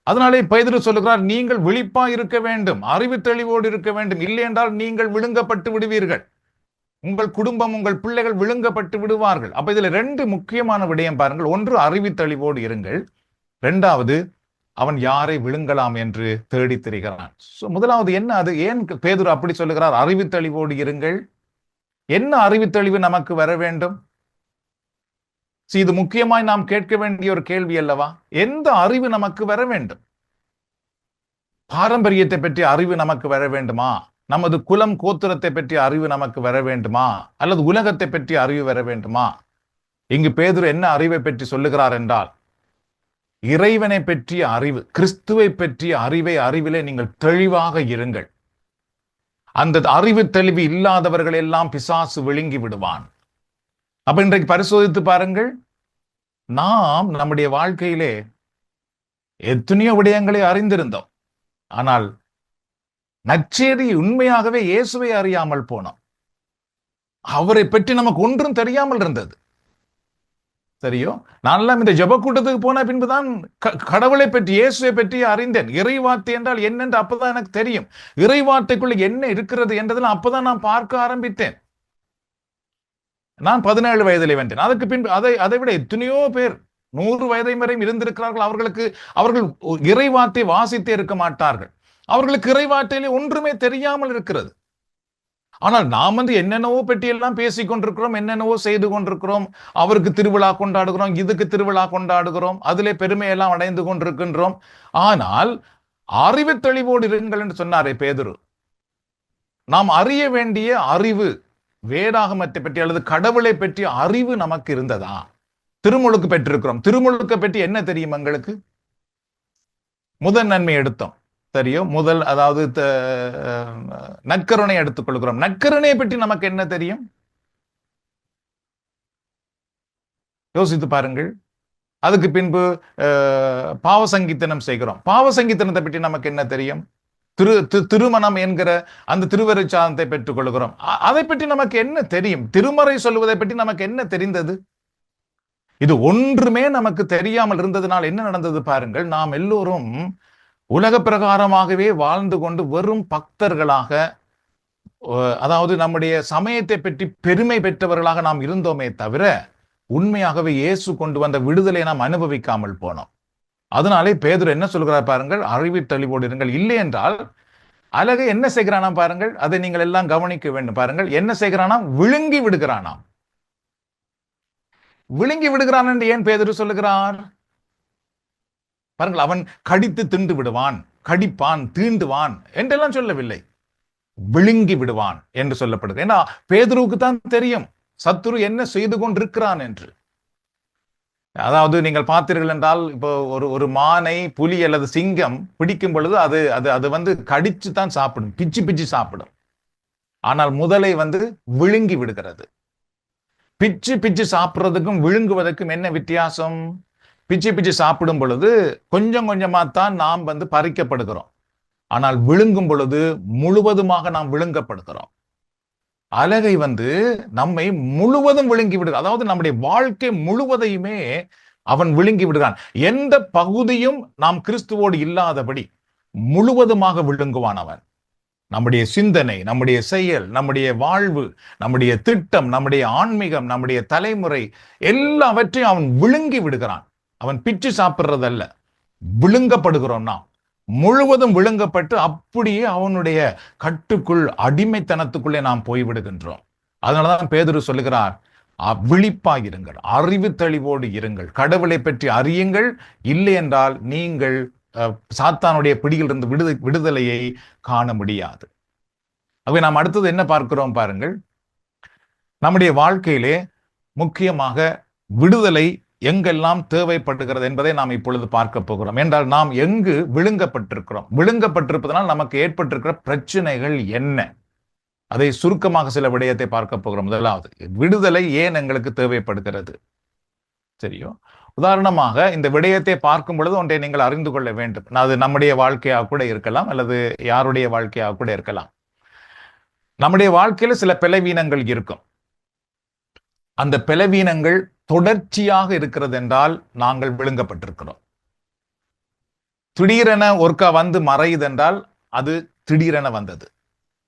A: அதனாலே பேதுரு சொல்லுகிறார், நீங்கள் விழிப்பா இருக்க வேண்டும், அறிவு தெளிவோடு இருக்க வேண்டும், இல்லை என்றால் நீங்கள் விழுங்கப்பட்டு விடுவீர்கள், உங்கள் குடும்பம் உங்கள் பிள்ளைகள் விழுங்கப்பட்டு விடுவார்கள். அப்ப இதுல 2 முக்கியமான விடயம் பாருங்கள். ஒன்று அறிவு தெளிவோடு இருங்கள், 2வது அவன் யாரை விழுங்கலாம் என்று தேடி திரிகிறான். முதலாவது என்ன, அது ஏன் பேதுரு அப்படி சொல்லுகிறார், அறிவு தெளிவோடு இருங்கள்? என்ன அறிவு தெளிவு நமக்கு வர வேண்டும்? இது முக்கியமாய் நாம் கேட்க வேண்டிய ஒரு கேள்வி அல்லவா? எந்த அறிவு நமக்கு வர வேண்டும்? பாரம்பரியத்தை பற்றி அறிவு நமக்கு வர வேண்டுமா? நமது குலம் கோத்திரத்தை பற்றி அறிவு நமக்கு வர வேண்டுமா? அல்லது உலகத்தை பற்றி அறிவு வர வேண்டுமா? இங்கு பேதுரு என்ன அறிவை பற்றி சொல்லுகிறார் என்றால், இறைவனை பற்றிய அறிவு, கிறிஸ்துவை பற்றிய அறிவிலே நீங்கள் தெளிவாக இருங்கள். அந்த அறிவு தெளிவு இல்லாதவர்கள் எல்லாம் பிசாசு விழுங்கி விடுவான். அப்ப இன்றைக்கு பரிசோதித்து பாருங்கள், நாம் நம்முடைய வாழ்க்கையிலே எத்தனையோ விடயங்களை அறிந்திருந்தோம், ஆனால் நற்செய்தி உண்மையாகவே இயேசுவை அறியாமல் போனோம். அவரை பற்றி நமக்கு ஒன்றும் தெரியாமல் இருந்தது. சரியோ, நான் இந்த ஜப கூட்டத்துக்கு போன பின்புதான் கடவுளை பற்றி, இயேசுவை பற்றி அறிந்தேன். இறைவார்த்தை என்றால் என்னென்று அப்பதான் எனக்கு தெரியும். இறைவார்த்தைக்குள்ள என்ன இருக்கிறது என்றதெல்லாம் அப்பதான் நான் பார்க்க ஆரம்பித்தேன். நான் 17 வயதிலே வந்தேன். அதுக்கு பின்பு அதை விட எத்தனையோ பேர் 100 வயதை வரையும் இருந்திருக்கிறார்கள். அவர்கள் இறைவார்த்தை வாசித்தே இருக்க மாட்டார்கள். அவர்களுக்கு இறைவார்த்தையிலே ஒன்றுமே தெரியாமல் இருக்கிறது. ஆனால் நாம் என்னென்னவோ பற்றியெல்லாம் பேசிக் கொண்டிருக்கிறோம், என்னென்னவோ செய்து கொண்டிருக்கிறோம். அவருக்கு திருவிழா கொண்டாடுகிறோம், இதுக்கு திருவிழா கொண்டாடுகிறோம், அதிலே பெருமையெல்லாம் அடைந்து கொண்டிருக்கின்றோம். ஆனால் அறிவு தெளிவோடு இருங்கள் என்று சொன்னாரே பேதுரு. நாம் அறிய வேண்டிய அறிவு, வேதாகமத்தை பற்றி அல்லது கடவுளை பற்றிய அறிவு நமக்கு இருந்ததா? திருமுழுக்கு பெற்றிருக்கிறோம். திருமுழுக்கை பற்றி என்ன தெரியும் எங்களுக்கு? முதல் நன்மை எடுத்தோம், சரியோ, முதல் அதாவது நற்கருணை எடுத்துக் கொள்கிறோம். நற்கருணையை பற்றி நமக்கு என்ன தெரியும்? யோசித்து பாருங்கள். அதுக்கு பின்பு பாவ சங்கீர்த்தனம் செய்கிறோம். பாவ சங்கீர்த்தனத்தை பற்றி நமக்கு என்ன தெரியும்? திருமணம் என்கிற அந்த திருவருட்சாதனத்தை பெற்றுக் கொள்கிறோம். அதை பற்றி நமக்கு என்ன தெரியும்? திருமறை சொல்லுவதை பற்றி நமக்கு என்ன தெரிந்தது? இது ஒன்றுமே நமக்கு தெரியாமல் இருந்ததுனால் என்ன நடந்தது பாருங்கள். நாம் எல்லோரும் உலக பிரகாரமாகவே வாழ்ந்து கொண்டு வெறும் பக்தர்களாக, அதாவது நம்முடைய சமயத்தை பற்றி பெருமை பெற்றவர்களாக நாம் இருந்தோமே தவிர உண்மையாகவே இயேசு கொண்டு வந்த விடுதலை நாம் அனுபவிக்காமல் போனோம். அதனாலே பேதுரு என்ன சொல்கிறார் பாருங்கள், அறிவித்தெளிவோடு இருங்கள். இல்லை என்றால் அழகை என்ன செய்கிறானாம் பாருங்கள், அதை நீங்கள் எல்லாம் கவனிக்க வேண்டும் பாருங்கள். என்ன செய்கிறானாம்? விழுங்கி விடுகிறானாம். விழுங்கி விடுகிறான் என்று ஏன் பேதுரு சொல்லுகிறார் பாருங்கள்? அவன் கடித்து திண்டு விடுவான், கடிப்பான், தீண்டுவான் என்றெல்லாம் சொல்லவில்லை. விழுங்கி விடுவான் என்று சொல்லப்படுது. ஏன்னா பேதுருவுக்கு தான் தெரியும் சத்துரு என்ன செய்து கொண்டிருக்கிறான் என்று. அதாவது நீங்கள் பார்த்தீர்கள் என்றால், இப்போ ஒரு மானை, புலி அல்லது சிங்கம் பிடிக்கும் பொழுது அது அது அது வந்து கடிச்சு தான் சாப்பிடும், பிச்சு பிச்சு சாப்பிடும். ஆனால் முதலை வந்து விழுங்கி விடுகிறது. பிச்சு பிச்சு சாப்பிடுறதுக்கும் விழுங்குவதற்கும் என்ன வித்தியாசம்? பிச்சு பிச்சு சாப்பிடும் பொழுது கொஞ்சம் கொஞ்சமா தான் நாம் வந்து பறிக்கப்படுகிறோம். ஆனால் விழுங்கும் பொழுது முழுவதுமாக நாம் விழுங்கப்படுகிறோம். அலகை வந்து நம்மை முழுவதும் விழுங்கி விடுகிறான். அதாவது நம்முடைய வாழ்க்கை முழுவதையுமே அவன் விழுங்கி விடுகிறான். எந்த பகுதியும் நாம் கிறிஸ்துவோடு இல்லாதபடி முழுவதுமாக விழுங்குவான் அவன். நம்முடைய சிந்தனை, நம்முடைய செயல், நம்முடைய வாழ்வு, நம்முடைய திட்டம், நம்முடைய ஆன்மீகம், நம்முடைய தலைமுறை எல்லாவற்றையும் அவன் விழுங்கி விடுகிறான். அவன் பிச்சு சாப்பிடுறதல்ல, விழுங்கப்படுகிறோம். நாம் முழுவதும் விழுங்கப்பட்டு அப்படியே அவனுடைய கட்டுக்குள், அடிமைத்தனத்துக்குள்ளே நாம் போய்விடுகின்றோம். அதனாலதான் பேதுரு சொல்லுகிறார், விழிப்பாயிருங்கள், அறிவு தெளிவோடு இருங்கள், கடவுளை பற்றி அறியுங்கள். இல்லை என்றால் நீங்கள் சாத்தானுடைய பிடியிலிருந்து விடுதலையை காண முடியாது. ஆகவே நாம் அடுத்தது என்ன பார்க்கிறோம் பாருங்கள். நம்முடைய வாழ்க்கையிலே முக்கியமாக விடுதலை எங்கெல்லாம் தேவைப்படுகிறது என்பதை நாம் இப்பொழுது பார்க்க போகிறோம். என்றால் நாம் எங்கு விழுங்கப்பட்டிருக்கிறோம், விழுங்கப்பட்டிருப்பதனால் நமக்கு ஏற்பட்டிருக்கிற பிரச்சனைகள் என்ன, அதை சுருக்கமாக சில விடயத்தை பார்க்க போகிறோம். முதலாவது, விடுதலை ஏன் எங்களுக்கு தேவைப்படுகிறது? சரியோ, உதாரணமாக இந்த விடயத்தை பார்க்கும் பொழுது ஒன்றை நீங்கள் அறிந்து கொள்ள வேண்டும். அது நம்முடைய வாழ்க்கையாக கூட இருக்கலாம், அல்லது யாருடைய வாழ்க்கையாக கூட இருக்கலாம். நம்முடைய வாழ்க்கையில சில பலவீனங்கள் இருக்கும். அந்த பலவீனங்கள் தொடர்ச்சியாக இருக்கிறது என்றால் நாங்கள் விழுங்கப்பட்டிருக்கிறோம். திடீரென ஒருக்கா வந்து மறையுது என்றால் அது திடீரென வந்தது.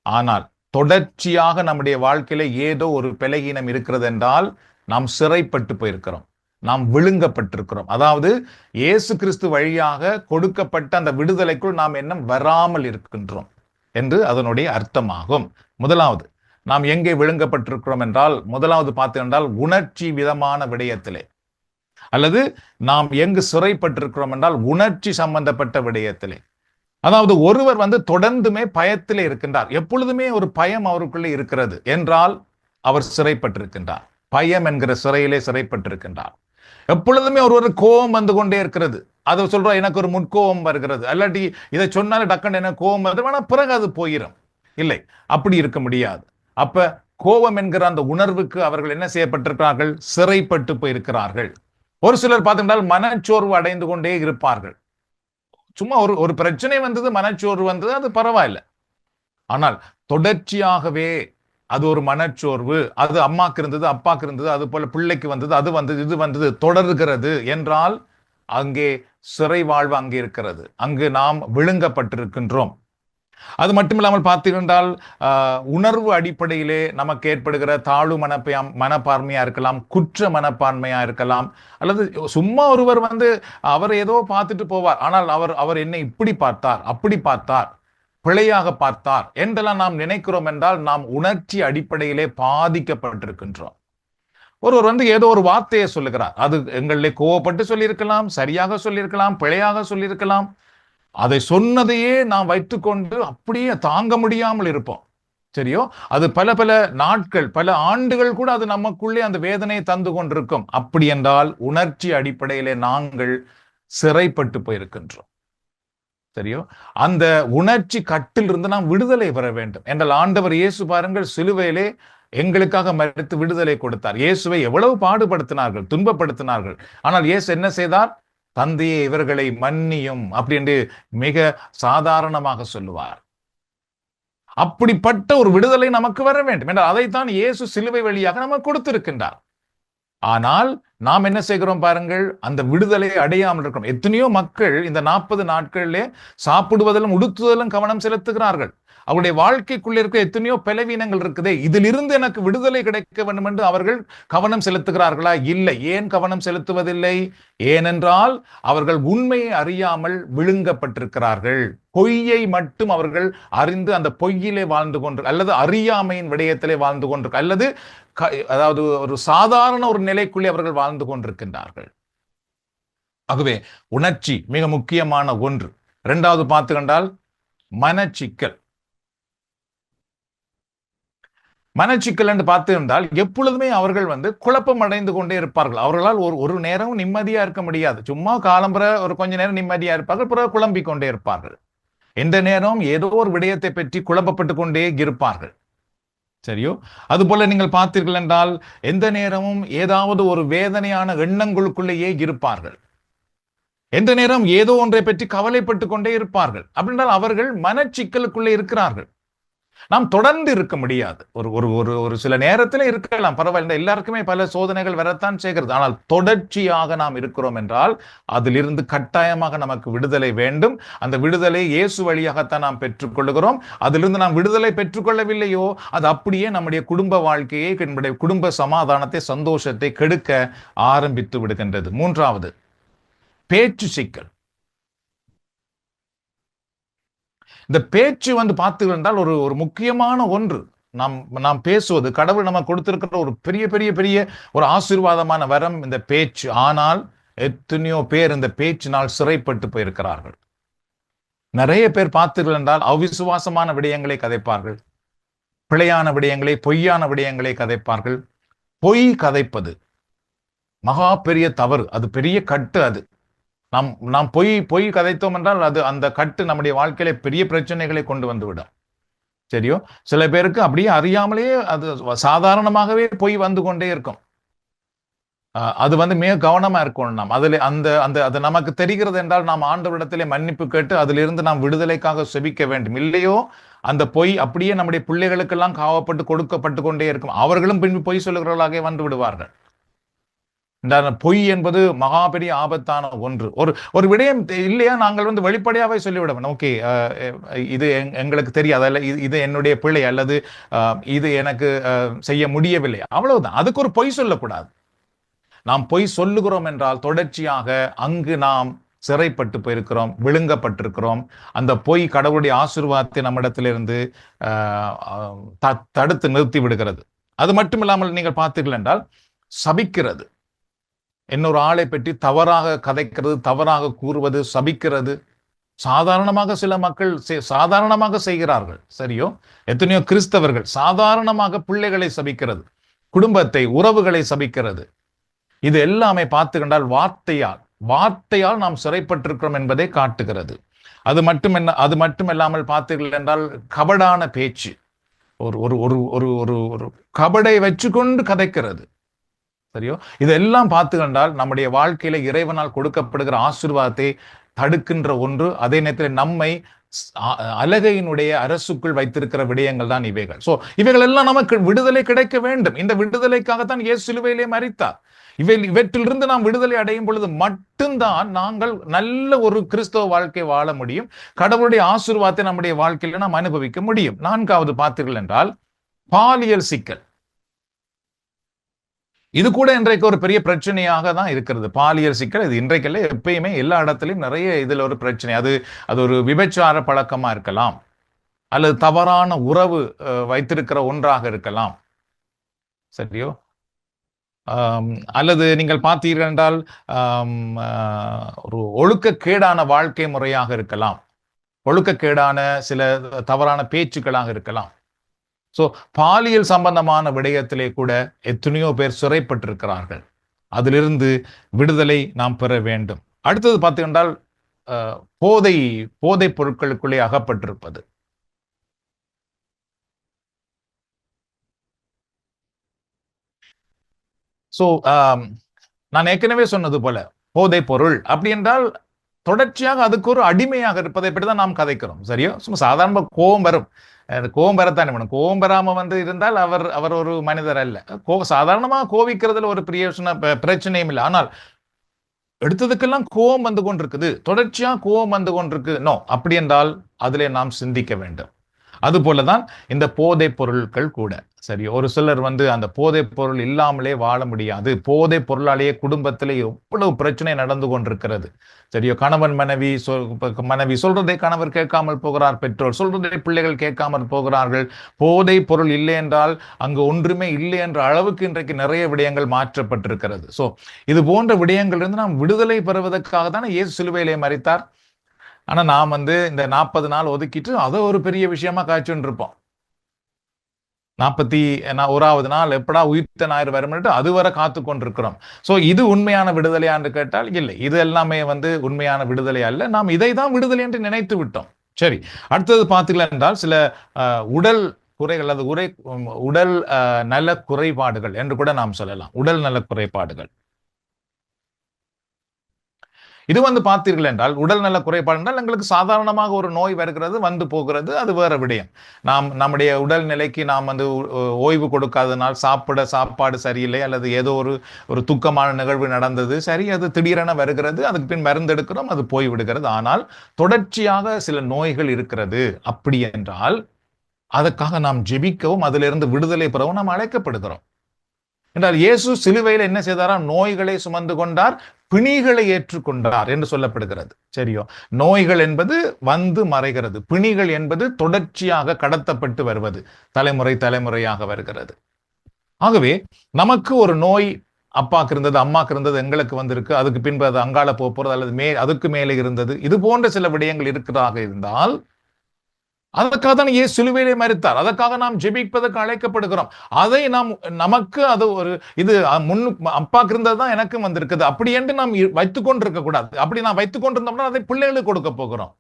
A: ஆனால் தொடர்ச்சியாக நம்முடைய வாழ்க்கையில ஏதோ ஒரு பலவீனம் இருக்கிறது என்றால் நாம் சிறைப்பட்டு போயிருக்கிறோம், நாம் விழுங்கப்பட்டிருக்கிறோம். அதாவது இயேசு கிறிஸ்து வழியாக கொடுக்கப்பட்ட அந்த விடுதலைக்குள் நாம் என்ன வராமல் இருக்கின்றோம் என்று அதனுடைய அர்த்தமாகும். முதலாவது, நாம் எங்கே விழுங்கப்பட்டிருக்கிறோம் என்றால், முதலாவது பார்த்தீர்கள் உணர்ச்சி விதமான விடயத்திலே, அல்லது நாம் எங்கு சிறைப்பட்டிருக்கிறோம் என்றால் உணர்ச்சி சம்பந்தப்பட்ட விடயத்திலே. அதாவது ஒருவர் வந்து தொடர்ந்துமே பயத்திலே இருக்கின்றார், எப்பொழுதுமே ஒரு பயம் அவருக்குள்ளே இருக்கிறது என்றால் அவர் சிறைப்பட்டிருக்கின்றார், பயம் என்கிற சிறையிலே சிறைப்பட்டிருக்கின்றார். எப்பொழுதுமே ஒரு கோபம் வந்து கொண்டே இருக்கிறது, அதை சொல்றோம் எனக்கு ஒரு முன்கோபம் வருகிறது, அல்லாட்டி இதை சொன்னாலும் டக்குன்னு எனக்கு கோபம் வருது, ஆனால் பிறகு அது போயிடும். இல்லை, அப்படி இருக்க முடியாது. அப்ப கோபம் என்கிற அந்த உணர்வுக்கு அவர்கள் என்ன செய்யப்பட்டிருக்கிறார்கள்? சிறைப்பட்டு போயிருக்கிறார்கள். ஒரு சிலர் பார்த்தீங்கன்னா மனச்சோர்வு அடைந்து கொண்டே இருப்பார்கள். சும்மா ஒரு பிரச்சனை வந்தது, மனச்சோர்வு வந்தது, அது பரவாயில்ல. ஆனால் தொடர்ச்சியாகவே அது ஒரு மனச்சோர்வு, அது அம்மாக்கு இருந்தது, அப்பாக்கு இருந்தது, அது போல பிள்ளைக்கு வந்தது, அது வந்தது, இது வந்தது, தொடர்கிறது என்றால் அங்கே சிறை வாழ்வு அங்கே இருக்கிறது, அங்கு நாம் விழுங்கப்பட்டிருக்கின்றோம். அது மட்டுமில்லாமல் பார்த்தீர்கள், உணர்வு அடிப்படையிலே நமக்கு ஏற்படுகிற தாழ்வு மனப்பான்மையா இருக்கலாம், குற்ற மனப்பான்மையா இருக்கலாம், அல்லது சும்மா ஒருவர் வந்து அவர் ஏதோ பார்த்துட்டு போவார், ஆனால் அவர் என்னை இப்படி பார்த்தார், அப்படி பார்த்தார், பிழையாக பார்த்தார் என்றெல்லாம் நாம் நினைக்கிறோம் என்றால் நாம் உணர்ச்சி அடிப்படையிலே பாதிக்கப்பட்டிருக்கின்றோம். ஒருவர் வந்து ஏதோ ஒரு வார்த்தையை சொல்லுகிறார், அது எங்களிலே கோவப்பட்டு சொல்லியிருக்கலாம், சரியாக சொல்லியிருக்கலாம், பிழையாக சொல்லியிருக்கலாம். அதை சொன்னதையே நாம் வைத்துக்கொண்டு அப்படியே தாங்க முடியாமல் இருப்போம். சரியோ, அது பல பல நாட்கள், பல ஆண்டுகள் கூட அது நமக்குள்ளே அந்த வேதனையை தந்து கொண்டிருக்கும். அப்படி என்றால் உணர்ச்சி அடிப்படையிலே நாங்கள் சிறைப்பட்டு போயிருக்கின்றோம். சரியோ, அந்த உணர்ச்சி கட்டில் இருந்து நாம் விடுதலை பெற வேண்டும் என்றால் ஆண்டவர் இயேசு பாருங்கள், சிலுவையிலே எங்களுக்காக மரித்து விடுதலை கொடுத்தார். இயேசுவை எவ்வளவு பாடுபடுத்தினார்கள், துன்பப்படுத்தினார்கள். ஆனால் இயேசு என்ன செய்தார்? தந்தையே, இவர்களை மன்னியும் அப்படி என்று மிக சாதாரணமாக சொல்லுவார். அப்படிப்பட்ட ஒரு விடுதலை நமக்கு வர வேண்டும் என்றால் அதைத்தான் இயேசு சிலுவை வழியாக நமக்கு கொடுத்திருக்கின்றார். ஆனால் நாம் என்ன செய்கிறோம் பாருங்கள், அந்த விடுதலையை அடையாமல் இருக்கிறோம். எத்தனையோ மக்கள் இந்த 40 நாட்களிலே சாப்பிடுவதிலும் உடுத்துவதிலும் கவனம் செலுத்துகிறார்கள். அவருடைய வாழ்க்கைக்குள்ள இருக்க எத்தனையோ பலவீனங்கள் இருக்குதே, இதிலிருந்து எனக்கு விடுதலை கிடைக்க வேண்டும் என்று அவர்கள் கவனம் செலுத்துகிறார்களா? இல்லை. ஏன் கவனம் செலுத்துவதில்லை? ஏனென்றால் அவர்கள் உண்மையை அறியாமல் விழுங்கப்பட்டிருக்கிறார்கள். பொய்யை மட்டும் அவர்கள் அறிந்து அந்த பொய்யிலே வாழ்ந்து கொண்டு, அல்லது அறியாமையின் விடயத்திலே வாழ்ந்து கொண்டு, அல்லது அதாவது ஒரு சாதாரண ஒரு நிலைக்குள்ளே அவர்கள் வாழ்ந்து கொண்டிருக்கின்றார்கள். ஆகவே உணர்ச்சி மிக முக்கியமான ஒன்று. இரண்டாவது பார்த்து கண்டால் மனச்சிக்கல். மனச்சிக்கல் என்று பார்த்து இருந்தால் எப்பொழுதுமே அவர்கள் குழப்பம் அடைந்து கொண்டே இருப்பார்கள். அவர்களால் ஒரு நேரம் நிம்மதியா இருக்க முடியாது. சும்மா காலம்புற ஒரு கொஞ்ச நேரம் நிம்மதியா இருப்பார்கள், பிறகு குழம்பிக் கொண்டே இருப்பார்கள். எந்த நேரம் ஏதோ ஒரு விடயத்தை பற்றி குழப்பப்பட்டு கொண்டே இருப்பார்கள். சரியோ? அதுபோல நீங்கள் பார்த்தீர்கள் என்றால் எந்த நேரமும் ஏதாவது ஒரு வேதனையான எண்ணங்களுக்குள்ளேயே இருப்பார்கள். எந்த நேரம் ஏதோ ஒன்றை பற்றி கவலைப்பட்டு கொண்டே இருப்பார்கள். அப்படின்றால் அவர்கள் மனச்சிக்கலுக்குள்ளே இருக்கிறார்கள். நாம் தொடர்ந்து இருக்க முடியாது. ஒரு ஒரு ஒரு ஒரு சில நேரத்தில் இருக்கலாம், பரவாயில்லை. எல்லாருக்குமே பல சோதனைகள் வரத்தான் செய்கிறது. ஆனால் தொடர்ச்சியாக நாம் இருக்கிறோம் என்றால் அதிலிருந்து கட்டாயமாக நமக்கு விடுதலை வேண்டும். அந்த விடுதலை இயேசு வழியாகத்தான் நாம் பெற்றுக்கொள்கிறோம். அதிலிருந்து நாம் விடுதலை பெற்றுக்கொள்ளவில்லையோ அது அப்படியே நம்முடைய குடும்ப வாழ்க்கையை, நம்முடைய குடும்ப சமாதானத்தை, சந்தோஷத்தை கெடுக்க ஆரம்பித்து விடுகின்றது. மூன்றாவது, பேச்சு சிக்கல். இந்த பேச்சு பார்த்து இருந்தால் ஒரு முக்கியமான ஒன்று. நாம் பேசுவது கடவுள் நமக்கு கொடுத்திருக்கிற ஒரு பெரிய பெரிய பெரிய ஒரு ஆசீர்வாதமான வரம் இந்த பேச்சு. ஆனால் எத்தனையோ பேர் இந்த பேச்சினால் சிறைப்பட்டு போயிருக்கிறார்கள். நிறைய பேர் பார்த்தீர்கள் என்றால் அவிசுவாசமான விடயங்களை கதைப்பார்கள், பிழையான விடயங்களை, பொய்யான விடயங்களை கதைப்பார்கள். பொய் கதைப்பது மகா பெரிய தவறு. அது பெரிய கட்டு. அது நாம் பொய் கதைத்தோம் என்றால் அது அந்த கட்டு நம்முடைய வாழ்க்கையில பெரிய பிரச்சனைகளை கொண்டு வந்து விடும். சரியோ? சில பேருக்கு அப்படியே அறியாமலேயே அது சாதாரணமாகவே பொய் வந்து கொண்டே இருக்கும். அது மிக கவனமா இருக்கணும். நாம் அதுல அது நமக்கு தெரிகிறது என்றால் நாம் ஆண்டவரிடத்திலே மன்னிப்பு கேட்டு அதிலிருந்து நாம் விடுதலைக்காக செபிக்க வேண்டும். இல்லையோ அந்த பொய் அப்படியே நம்முடைய பிள்ளைகளுக்கெல்லாம் காவப்பட்டு கொடுக்கப்பட்டு கொண்டே இருக்கும். அவர்களும் பின்பு பொய் சொல்லுகிறவர்களாக வந்து விடுவார்கள். பொய் என்பது மகா பெரிய ஆபத்தான ஒன்று. ஒரு விடயம் இல்லையா, நாங்கள் வெளிப்படையாவே சொல்லிவிடுவோம். ஓகே, இது எங்களுக்கு தெரியாது, அல்ல இது என்னுடைய பிள்ளை, அல்லது இது எனக்கு செய்ய முடியவில்லை, அவ்வளவுதான். அதுக்கு ஒரு பொய் சொல்லக்கூடாது. நாம் பொய் சொல்லுகிறோம் என்றால் தொடர்ச்சியாக அங்கு நாம் சிறைப்பட்டு போயிருக்கிறோம், விழுங்கப்பட்டிருக்கிறோம். அந்த பொய் கடவுளுடைய ஆசீர்வாதத்தை நம்மிடத்திலிருந்து தடுத்து நிறுத்தி விடுகிறது. அது மட்டும் இல்லாமல் நீங்கள் பார்த்தீர்கள் என்றால் சபிக்கிறது. இன்னொரு ஆளை பற்றி தவறாக கதைக்கிறது, தவறாக கூறுவது, சபிக்கிறது சாதாரணமாக சில மக்கள் சாதாரணமாக செய்கிறார்கள். சரியோ? எத்தனையோ கிறிஸ்தவர்கள் சாதாரணமாக பிள்ளைகளை சபிக்கிறது, குடும்பத்தை, உறவுகளை சபிக்கிறது. இது எல்லாமே பார்த்து கண்டால் வார்த்தையால் நாம் சிறைப்பட்டிருக்கிறோம் என்பதை காட்டுகிறது. அது மட்டுமல்லாமல் பார்த்தீர்கள் என்றால் கபடான பேச்சு, ஒரு ஒரு ஒரு ஒரு ஒரு கபடை வச்சுக்கொண்டு கதைக்கிறது. சரியோ? இதெல்லாம் பார்த்து கண்டால் நம்முடைய வாழ்க்கையில இறைவனால் கொடுக்கப்படுகிற ஆசீர்வாதத்தை தடுக்கின்ற ஒன்று. அதே நேரத்தில் நம்மை அலகையினுடைய அரசுக்குள் வைத்திருக்கிற விடயங்கள் தான் இவைகள். சோ இவைகள் எல்லாம் நமக்கு விடுதலை கிடைக்க வேண்டும். இந்த விடுதலைக்காகத்தான் இயேசு சிலுவையிலே மரித்தார். இவற்றிலிருந்து நாம் விடுதலை அடையும் பொழுது மட்டும்தான் நாங்கள் நல்ல ஒரு கிறிஸ்தவ வாழ்க்கை வாழ முடியும். கடவுளுடைய ஆசீர்வாதத்தை நம்முடைய வாழ்க்கையில நாம் அனுபவிக்க முடியும். நான்காவது பார்த்தீர்கள் என்றால் பாலியல் சிக்கல். இது கூட இன்றைக்கு ஒரு பெரிய பிரச்சனையாக தான் இருக்கிறது. பாலியல் சிக்கல் இது இன்றைக்கல்ல, எப்பயுமே எல்லா இடத்துலையும் நிறைய இதுல ஒரு பிரச்சனை. அது ஒரு விபச்சார பழக்கமா இருக்கலாம், அல்லது தவறான உறவு வைத்திருக்கிற ஒன்றாக இருக்கலாம். சரியோ? அல்லது நீங்கள் பார்த்தீர்கள் என்றால் ஒரு ஒழுக்கக்கேடான வாழ்க்கை முறையாக இருக்கலாம், ஒழுக்கக்கேடான சில தவறான பேச்சுக்களாக இருக்கலாம். சோ பாலியல் சம்பந்தமான விடயத்திலே கூட எத்தனையோ பேர் சிறைப்பட்டிருக்கிறார்கள். அதிலிருந்து விடுதலை நாம் பெற வேண்டும். அடுத்தது பார்த்தீங்கன்றால் போதை பொருட்களுக்குள்ளே அகப்பட்டிருப்பது. ஸோ நான் ஏற்கனவே சொன்னது போல போதை பொருள் அப்படி என்றால் தொடர்ச்சியாக அதுக்கு ஒரு அடிமையாக இருப்பதை பற்றி தான் நாம் கதைக்கிறோம். சரியோ? சும்மா சாதாரண கோபம் வரும். கோபம் வரத்தானே வேணும். கோபம் வராம இருந்தால் அவர் அவர் ஒரு மனிதர் அல்ல. சாதாரணமாக கோவிக்கிறதுல ஒரு பிரச்சனையும் இல்லை. ஆனால் எடுத்ததுக்கெல்லாம் கோபம் வந்து கொண்டிருக்குது, தொடர்ச்சியா கோபம் வந்து கொண்டிருக்கு. நோ, அப்படி என்றால் அதிலே நாம் சிந்திக்க வேண்டும். அது போலதான் இந்த போதை பொருட்கள் கூட. சரி, ஒரு சிலர் வந்து அந்த போதை பொருள் இல்லாமலே வாழ முடியாது. போதை பொருளாலேயே குடும்பத்திலே எவ்வளவு பிரச்சனை நடந்து கொண்டிருக்கிறது. சரியோ, கணவன் மனைவி சொல்றதை கணவர் கேட்காமல் போகிறார், பெற்றோர் சொல்றதை பிள்ளைகள் கேட்காமல் போகிறார்கள். போதை பொருள் இல்லை என்றால் அங்கு ஒன்றுமே இல்லை என்ற அளவுக்கு இன்றைக்கு நிறைய விடயங்கள் மாற்றப்பட்டிருக்கிறது. சோ இது போன்ற விடயங்கள் இருந்து நாம் விடுதலை பெறுவதற்காக தானே இயேசு சிலுவையிலே மரித்தார். ஆனா நாம் வந்து இந்த 40 நாள் ஒதுக்கிட்டு அதை ஒரு பெரிய விஷயமா காய்ச்சுன்னு இருப்போம். 41வது நாள் எப்படா உயிர்த்த ஞாயிறு வரும்னுட்டு அதுவரை காத்து கொண்டிருக்கிறோம். சோ இது உண்மையான விடுதலையா என்று கேட்டால் இல்லை, இது எல்லாமே வந்து உண்மையான விடுதலை அல்ல. நாம் இதை தான் விடுதலை என்று நினைத்து விட்டோம். சரி, அடுத்தது பார்த்தீர்கள் என்றால் சில உடல் குறைகள் அல்லது உடல் நல குறைபாடுகள் என்று கூட நாம் சொல்லலாம். உடல் நல குறைபாடுகள் இது வந்து பார்த்தீர்கள் என்றால் உடல் நல குறைபாடு என்றால் எங்களுக்கு சாதாரணமாக ஒரு நோய் வருகிறது, வந்து போகிறது, அது வேற விடயம். நாம் நம்முடைய உடல்நிலைக்கு நாம் வந்து ஓய்வு கொடுக்காதனால் சாப்பாடு சரியில்லை அல்லது ஏதோ ஒரு துக்கமான நிகழ்வு நடந்தது, சரி, அது திடீரென வருகிறது, அதுக்கு பின் மருந்து எடுக்கிறோம், அது போய்விடுகிறது. ஆனால் தொடர்ச்சியாக சில நோய்கள் இருக்கிறது. அப்படி என்றால் அதற்காக நாம் ஜெபிக்கவும் அதிலிருந்து விடுதலை பெறவும் நாம் அழைக்கப்படுகிறோம். என்றால் இயேசு சிலுவையில் என்ன செய்தாரா? நோய்களை சுமந்து கொண்டார், பிணிகளை ஏற்றுக்கொண்டார் என்று சொல்லப்படுகிறது. சரியோ, நோய்கள் என்பது வந்து மறைகிறது, பிணிகள் என்பது தொடர்ச்சியாக கடத்தப்பட்டு வருவது, தலைமுறையாக வருகிறது. ஆகவே நமக்கு ஒரு நோய் அப்பாக்கு இருந்தது, அம்மாக்கு இருந்தது, எங்களுக்கு வந்திருக்கு, அதுக்கு பின்பு அது அங்கால போறது அல்லது அதுக்கு மேலே இருந்தது, இது போன்ற சில விடயங்கள் இருக்கிறதாக இருந்தால் அதற்காக தான் இயேசு சிலுவையிலே மரித்தார். அதற்காக நாம் ஜெபிப்பதற்கு அழைக்கப்படுகிறோம். அதை நமக்கு அது ஒரு இது அப்பாக்கு இருந்தது தான் எனக்கும் வந்திருக்குது அப்படி என்று நாம் வைத்துக் கொண்டிருக்க கூடாது. அப்படி நான் வைத்துக் கொண்டிருந்தோம்னா அதை பிள்ளைகளுக்கு கொடுக்க போகிறோம்.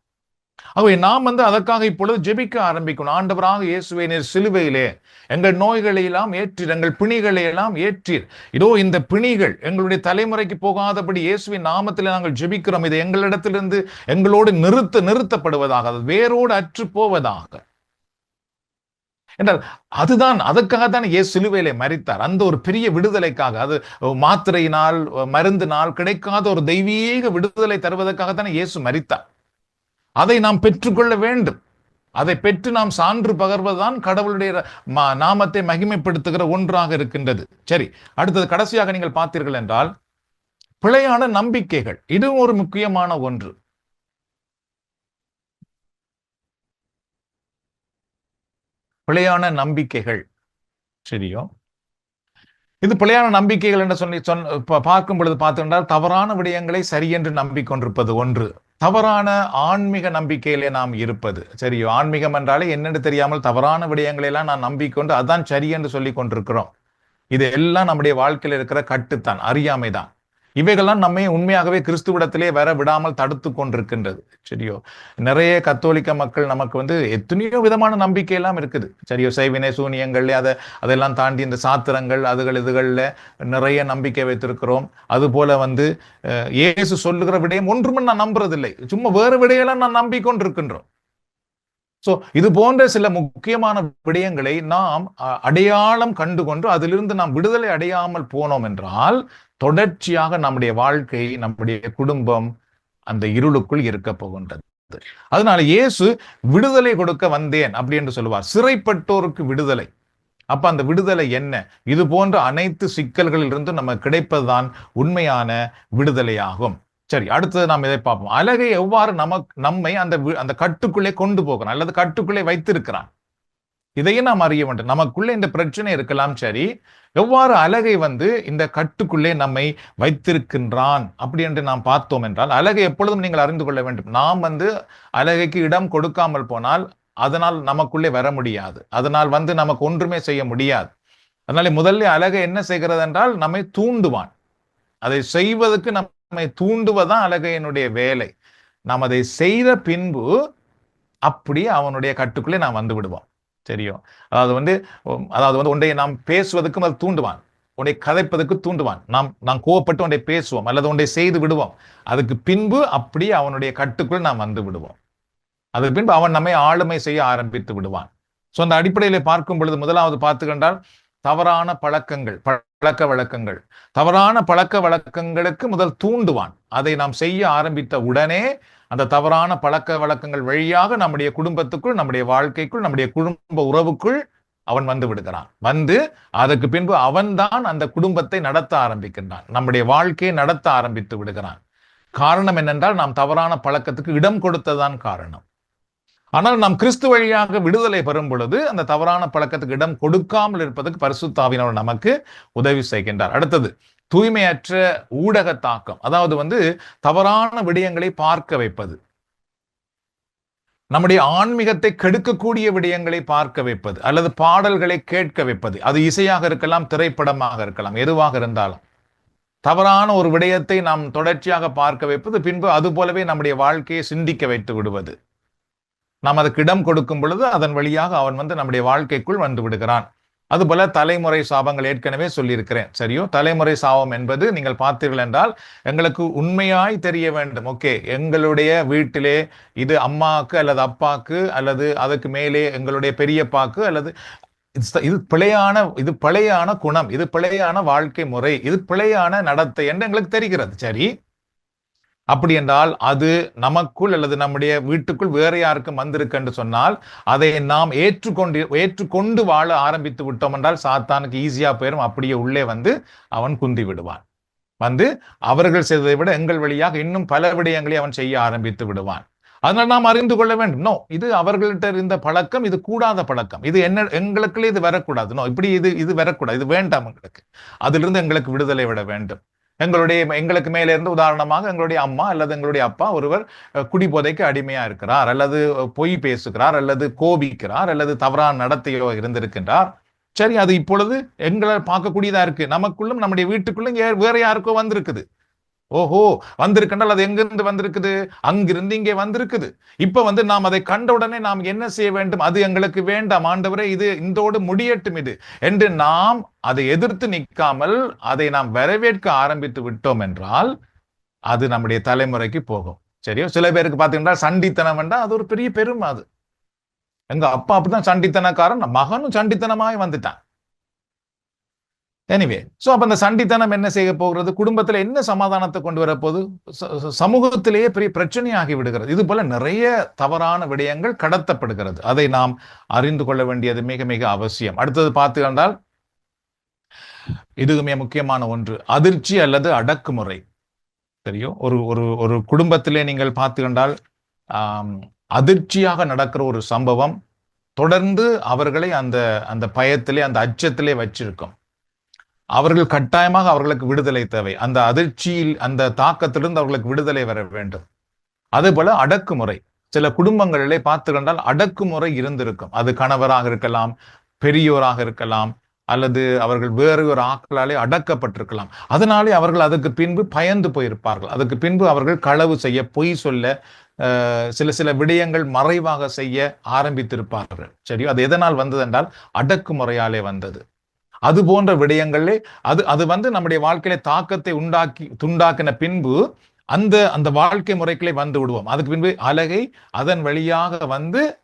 A: ஆகவே நாம் வந்து அதற்காக இப்பொழுது ஜெபிக்க ஆரம்பிக்கணும். ஆண்டவராக இயேசுவே, நீர் சிலுவையிலே எங்கள் நோய்களை எல்லாம் ஏற்றீர், எங்கள் பிணிகளை எல்லாம் ஏற்றீர். இதோ இந்த பிணிகள் எங்களுடைய தலைமுறைக்கு போகாதபடி இயேசுவின் நாமத்தில் நாங்கள் ஜெபிக்கிறோம். இது எங்களிடத்திலிருந்து எங்களோடு நிறுத்தப்படுவதாக, அது வேரோடு அற்று போவதாக என்றால் அதுதான், அதற்காகத்தான் இயேசு சிலுவையிலே மரித்தார். அந்த ஒரு பெரிய விடுதலைக்காக, அது மாத்திரையினால் மருந்தினால் கிடைக்காத ஒரு தெய்வீக விடுதலை தருவதற்காகத்தான் இயேசு மரித்தார். அதை நாம் பெற்றுக்கொள்ள வேண்டும். அதை பெற்று நாம் சான்று பகர்வதுதான் கடவுளுடைய நாமத்தை மகிமைப்படுத்துகிற ஒன்றாக இருக்கின்றது. சரி, அடுத்தது கடைசியாக நீங்கள் பார்த்தீர்கள் என்றால் பிழையான நம்பிக்கைகள். இதுவும் ஒரு முக்கியமான ஒன்று. பிழையான நம்பிக்கைகள். சரியோ, இது பிழையான நம்பிக்கைகள் என்று சொல்லி பார்க்கும் பொழுது பார்த்தென்றால் தவறான விடயங்களை சரி என்று நம்பிக்கொண்டிருப்பது ஒன்று, தவறான ஆன்மீக நம்பிக்கையிலே நாம் இருப்பது. சரியோ, ஆன்மீகம் என்றாலே என்னென்று தெரியாமல் தவறான விடயங்களை எல்லாம் நான் நம்பிக்கொண்டு அதான் சரி என்று சொல்லி கொண்டிருக்கிறோம். இது எல்லாம் நம்முடைய வாழ்க்கையில் இருக்கிற கட்டுத்தான், அறியாமைதான். இவைகள்லாம் நம்மை உண்மையாகவே கிறிஸ்துவிடத்திலே வர விடாமல் தடுத்து கொண்டிருக்கின்றது. சரியோ, நிறைய கத்தோலிக்க மக்கள் நமக்கு வந்து எத்தனையோ விதமான நம்பிக்கை எல்லாம் இருக்குது. சரியோ, சைவினை சூனியங்கள்ல அதெல்லாம் தாண்டி இந்த சாத்திரங்கள் இதுகள்ல நிறைய நம்பிக்கை வைத்திருக்கிறோம். அது போல வந்து இயேசு சொல்லுகிற விடயம் ஒன்றுமே நான் நம்புறதில்லை, சும்மா வேறு விடையெல்லாம் நான் நம்பிக்கொண்டிருக்கின்றோம். சோ இது போன்ற சில முக்கியமான விடயங்களை நாம் அடையாளம் கண்டுகொண்டு அதிலிருந்து நாம் விடுதலை அடையாமல் போனோம் என்றால் தொடர்ச்சியாக நம்முடைய வாழ்க்கை, நம்முடைய குடும்பம் அந்த இருளுக்குள் இருக்க போகின்றது. அதனால இயேசு விடுதலை கொடுக்க வந்தேன் அப்படி என்று சொல்லுவார். சிறைப்பட்டோருக்கு விடுதலை. அப்ப அந்த விடுதலை என்ன? இது போன்ற அனைத்து சிக்கல்களில் இருந்து நமக்கு கிடைப்பதுதான் உண்மையான விடுதலையாகும். சரி, அடுத்தது நாம் இதை பார்ப்போம். அழகை எவ்வாறு நம்மை அந்த கட்டுக்குள்ளே கொண்டு போகிறான் அல்லது கட்டுக்குள்ளே வைத்திருக்கிறான், இதையும் நாம் அறிய வேண்டும். நமக்குள்ளே இந்த பிரச்சனை இருக்கலாம், சரி, எவ்வாறு அழகை வந்து இந்த கட்டுக்குள்ளே நம்மை வைத்திருக்கின்றான் அப்படி என்று நாம் பார்த்தோம் என்றால், அழகை எப்பொழுதும் நீங்கள் அறிந்து கொள்ள வேண்டும். நாம் வந்து அழகைக்கு இடம் கொடுக்காமல் போனால் அதனால் நமக்குள்ளே வர முடியாது, அதனால் வந்து நமக்கு ஒன்றுமே செய்ய முடியாது. அதனால முதல்ல அழகை என்ன செய்கிறது என்றால் நம்மை தூண்டுவான். அதை செய்வதற்கு நம்மை தூண்டுவதான் அழகையினுடைய வேலை. நாம் அதை செய்த பின்பு அப்படியே அவனுடைய கட்டுக்குள்ளே நாம் வந்து விடுவோம். தெரியும், அதாவது வந்து ஒன்றை நாம் பேசுவதற்கும் அது தூண்டுவான், உன்னை கதைப்பதற்கு தூண்டுவான். நாம் கோவப்பட்டு உன்னை பேசுவோம் அல்லது உன்னை செய்து விடுவோம். அதுக்கு பின்பு அப்படியே அவனுடைய கட்டுக்குள் நாம் வந்து விடுவோம். அதுக்கு பின்பு அவன் நம்மை ஆளுமை செய்ய ஆரம்பித்து விடுவான். ஸோ அந்த அடிப்படையில பார்க்கும் பொழுது முதலாவது பார்த்துக்கொண்டால் தவறான பழக்கங்கள், பழக்க வழக்கங்கள். தவறான பழக்க வழக்கங்களுக்கு முதல் தூண்டுவான். அதை நாம் செய்ய ஆரம்பித்த உடனே அந்த தவறான பழக்க வழக்கங்கள் வழியாக நம்முடைய குடும்பத்துக்குள், நம்முடைய வாழ்க்கைக்குள், நம்முடைய குடும்ப உறவுக்குள் அவன் வந்து விடுகிறான். வந்து அதற்கு பின்பு அவன்தான் அந்த குடும்பத்தை நடத்த ஆரம்பிக்கின்றான், நம்முடைய வாழ்க்கையை நடத்த ஆரம்பித்து விடுகிறான். காரணம் என்னென்றால் நாம் தவறான பழக்கத்துக்கு இடம் கொடுத்ததான் காரணம். ஆனால் நாம் கிறிஸ்து வழியாக விடுதலை பெறும் பொழுது அந்த தவறான பழக்கத்துக்கு இடம் கொடுக்காமல் இருப்பதற்கு பரிசுத்த ஆவியானவர் நமக்கு உதவி செய்கின்றார். அடுத்தது தூய்மையற்ற ஊடக தாக்கம். அதாவது தவறான விடயங்களை பார்க்க வைப்பது, நம்முடைய ஆன்மீகத்தை கெடுக்கக்கூடிய விடயங்களை பார்க்க வைப்பது, அல்லது பாடல்களை கேட்க வைப்பது. அது இசையாக இருக்கலாம், திரைப்படமாக இருக்கலாம், எதுவாக இருந்தாலும் தவறான ஒரு விடயத்தை நாம் தொடர்ச்சியாக பார்க்க வைப்பது, பின்பு அது போலவே நம்முடைய வாழ்க்கையை சிந்திக்க வைத்து விடுவது. நாம் அதுக்கு இடம் கொடுக்கும் பொழுது அதன் வழியாக அவன் நம்முடைய வாழ்க்கைக்குள் வந்து விடுகிறான். அதுபோல தலைமுறை சாபங்கள் ஏற்கனவே சொல்லியிருக்கிறேன். சரியோ? தலைமுறை சாபம் என்பது நீங்கள் பார்த்தீர்கள் என்றால் எங்களுக்கு உண்மையாய் தெரிய வேண்டும். ஓகே, எங்களுடைய வீட்டிலே இது அம்மாவுக்கு அல்லது அப்பாக்கு அல்லது அதுக்கு மேலே எங்களுடைய பெரியப்பாக்கு அல்லது இது பிழையான குணம், இது பிழையான வாழ்க்கை முறை, இது பிழையான நடத்தை என்று எங்களுக்கு தெரிகிறது. சரி, அப்படி என்றால் அது நமக்குள் அல்லது நம்முடைய வீட்டுக்குள் வேற யாருக்கும் வந்திருக்கு என்று சொன்னால் அதை நாம் ஏற்றுக்கொண்டு வாழ ஆரம்பித்து விட்டோம் என்றால் சாத்தானுக்கு ஈஸியா போயிடும். அப்படியே உள்ளே அவன் குந்தி விடுவான். அவர்கள் செய்ததை விட எங்கள் வழியாக இன்னும் பல விடயங்களை அவன் செய்ய ஆரம்பித்து விடுவான். அதனால் நாம் அறிந்து கொள்ள வேண்டும். நோ, இது அவர்கள்ட்ட இருந்த பழக்கம், இது கூடாத பழக்கம், இது எங்களுக்குள்ளே இது வரக்கூடாது. நோ, இப்படி இது வரக்கூடாது, இது வேண்டாம் எங்களுக்கு. அதிலிருந்து எங்களுக்கு விடுதலை விட வேண்டும். எங்களுக்கு மேலே இருந்து உதாரணமாக எங்களுடைய அம்மா அல்லது எங்களுடைய அப்பா ஒருவர் குடிபோதைக்கு அடிமையா இருக்கிறார், அல்லது பொய் பேசுகிறார், அல்லது கோபிக்கிறார், அல்லது தவறான நடத்தையோ இருந்திருக்கின்றார். சரி, அது இப்பொழுது எங்களை பார்க்கக்கூடியதா இருக்கு. நமக்குள்ளும் நம்முடைய வீட்டுக்குள்ளும் வேற யாருக்கோ வந்திருக்குது. ஓஹோ, வந்திருக்கின்றால் அது எங்கிருந்து வந்திருக்குது? அங்கிருந்து இங்கே வந்திருக்குது. இப்ப நாம் அதை கண்டவுடனே நாம் என்ன செய்ய வேண்டும்? அது எங்களுக்கு வேண்டாம் ஆண்டவரே, இது இந்தோடு முடியட்டும் இது என்று நாம் அதை எதிர்த்து நிற்காமல் அதை நாம் வரவேற்க ஆரம்பித்து விட்டோம் என்றால் அது நம்முடைய தலைமுறைக்கு போகும். சரியோ? சில பேருக்கு பார்த்தீங்கன்னா சண்டித்தனம் என்றால் அது ஒரு பெரிய பெருமை. அது எங்க அப்பா அப்படிதான் சண்டித்தனக்காரன், மகனும் சண்டித்தனமாய் வந்துட்டான். எனிவே, சோ அப்ப அந்த சண்டித்தனம் என்ன செய்ய போகிறது? குடும்பத்துல என்ன சமாதானத்தை கொண்டு வரப்போது? சமூகத்திலேயே பெரிய பிரச்சனையாகி விடுகிறது. இது போல நிறைய தவறான விடயங்கள் கடத்தப்படுகிறது. அதை நாம் அறிந்து கொள்ள வேண்டியது மிக மிக அவசியம். அடுத்தது பார்த்து கண்டால் இதுவுமே முக்கியமான ஒன்று, அதிர்ச்சி அல்லது அடக்குமுறை. தெரியும், ஒரு ஒரு ஒரு குடும்பத்திலே நீங்கள் பார்த்து கண்டால் அதிர்ச்சியாக நடக்கிற ஒரு சம்பவம் தொடர்ந்து அவர்களை அந்த அந்த பயத்திலே, அந்த அச்சத்திலே வச்சிருக்கும். அவர்கள் கட்டாயமாக அவர்களுக்கு விடுதலை தேவை. அந்த அதிர்ச்சியில், அந்த தாக்கத்திலிருந்து அவர்களுக்கு விடுதலை வர வேண்டும். அதே போல அடக்குமுறை. சில குடும்பங்களிலே பார்த்து கண்டால் அடக்குமுறை இருந்திருக்கும். அது கணவராக இருக்கலாம், பெரியோராக இருக்கலாம், அல்லது அவர்கள் வேறு ஒரு ஆட்களாலே அடக்கப்பட்டிருக்கலாம். அதனாலே அவர்கள் அதுக்கு பின்பு பயந்து போயிருப்பார்கள். அதுக்கு பின்பு அவர்கள் களவு செய்ய, பொய் சொல்ல, சில விடயங்கள் மறைவாக செய்ய ஆரம்பித்திருப்பார்கள். சரி, அது எதனால் வந்தது என்றால் அடக்குமுறையாலே வந்தது. அது போன்ற விடயங்களே அது நம்முடைய வாழ்க்கையில தாக்கத்தை துண்டாக்கின பின்பு அந்த வாழ்க்கை முறைகளை வந்து விடுவோம். அதுக்கு பின்பு அழகை அதன் வழியாக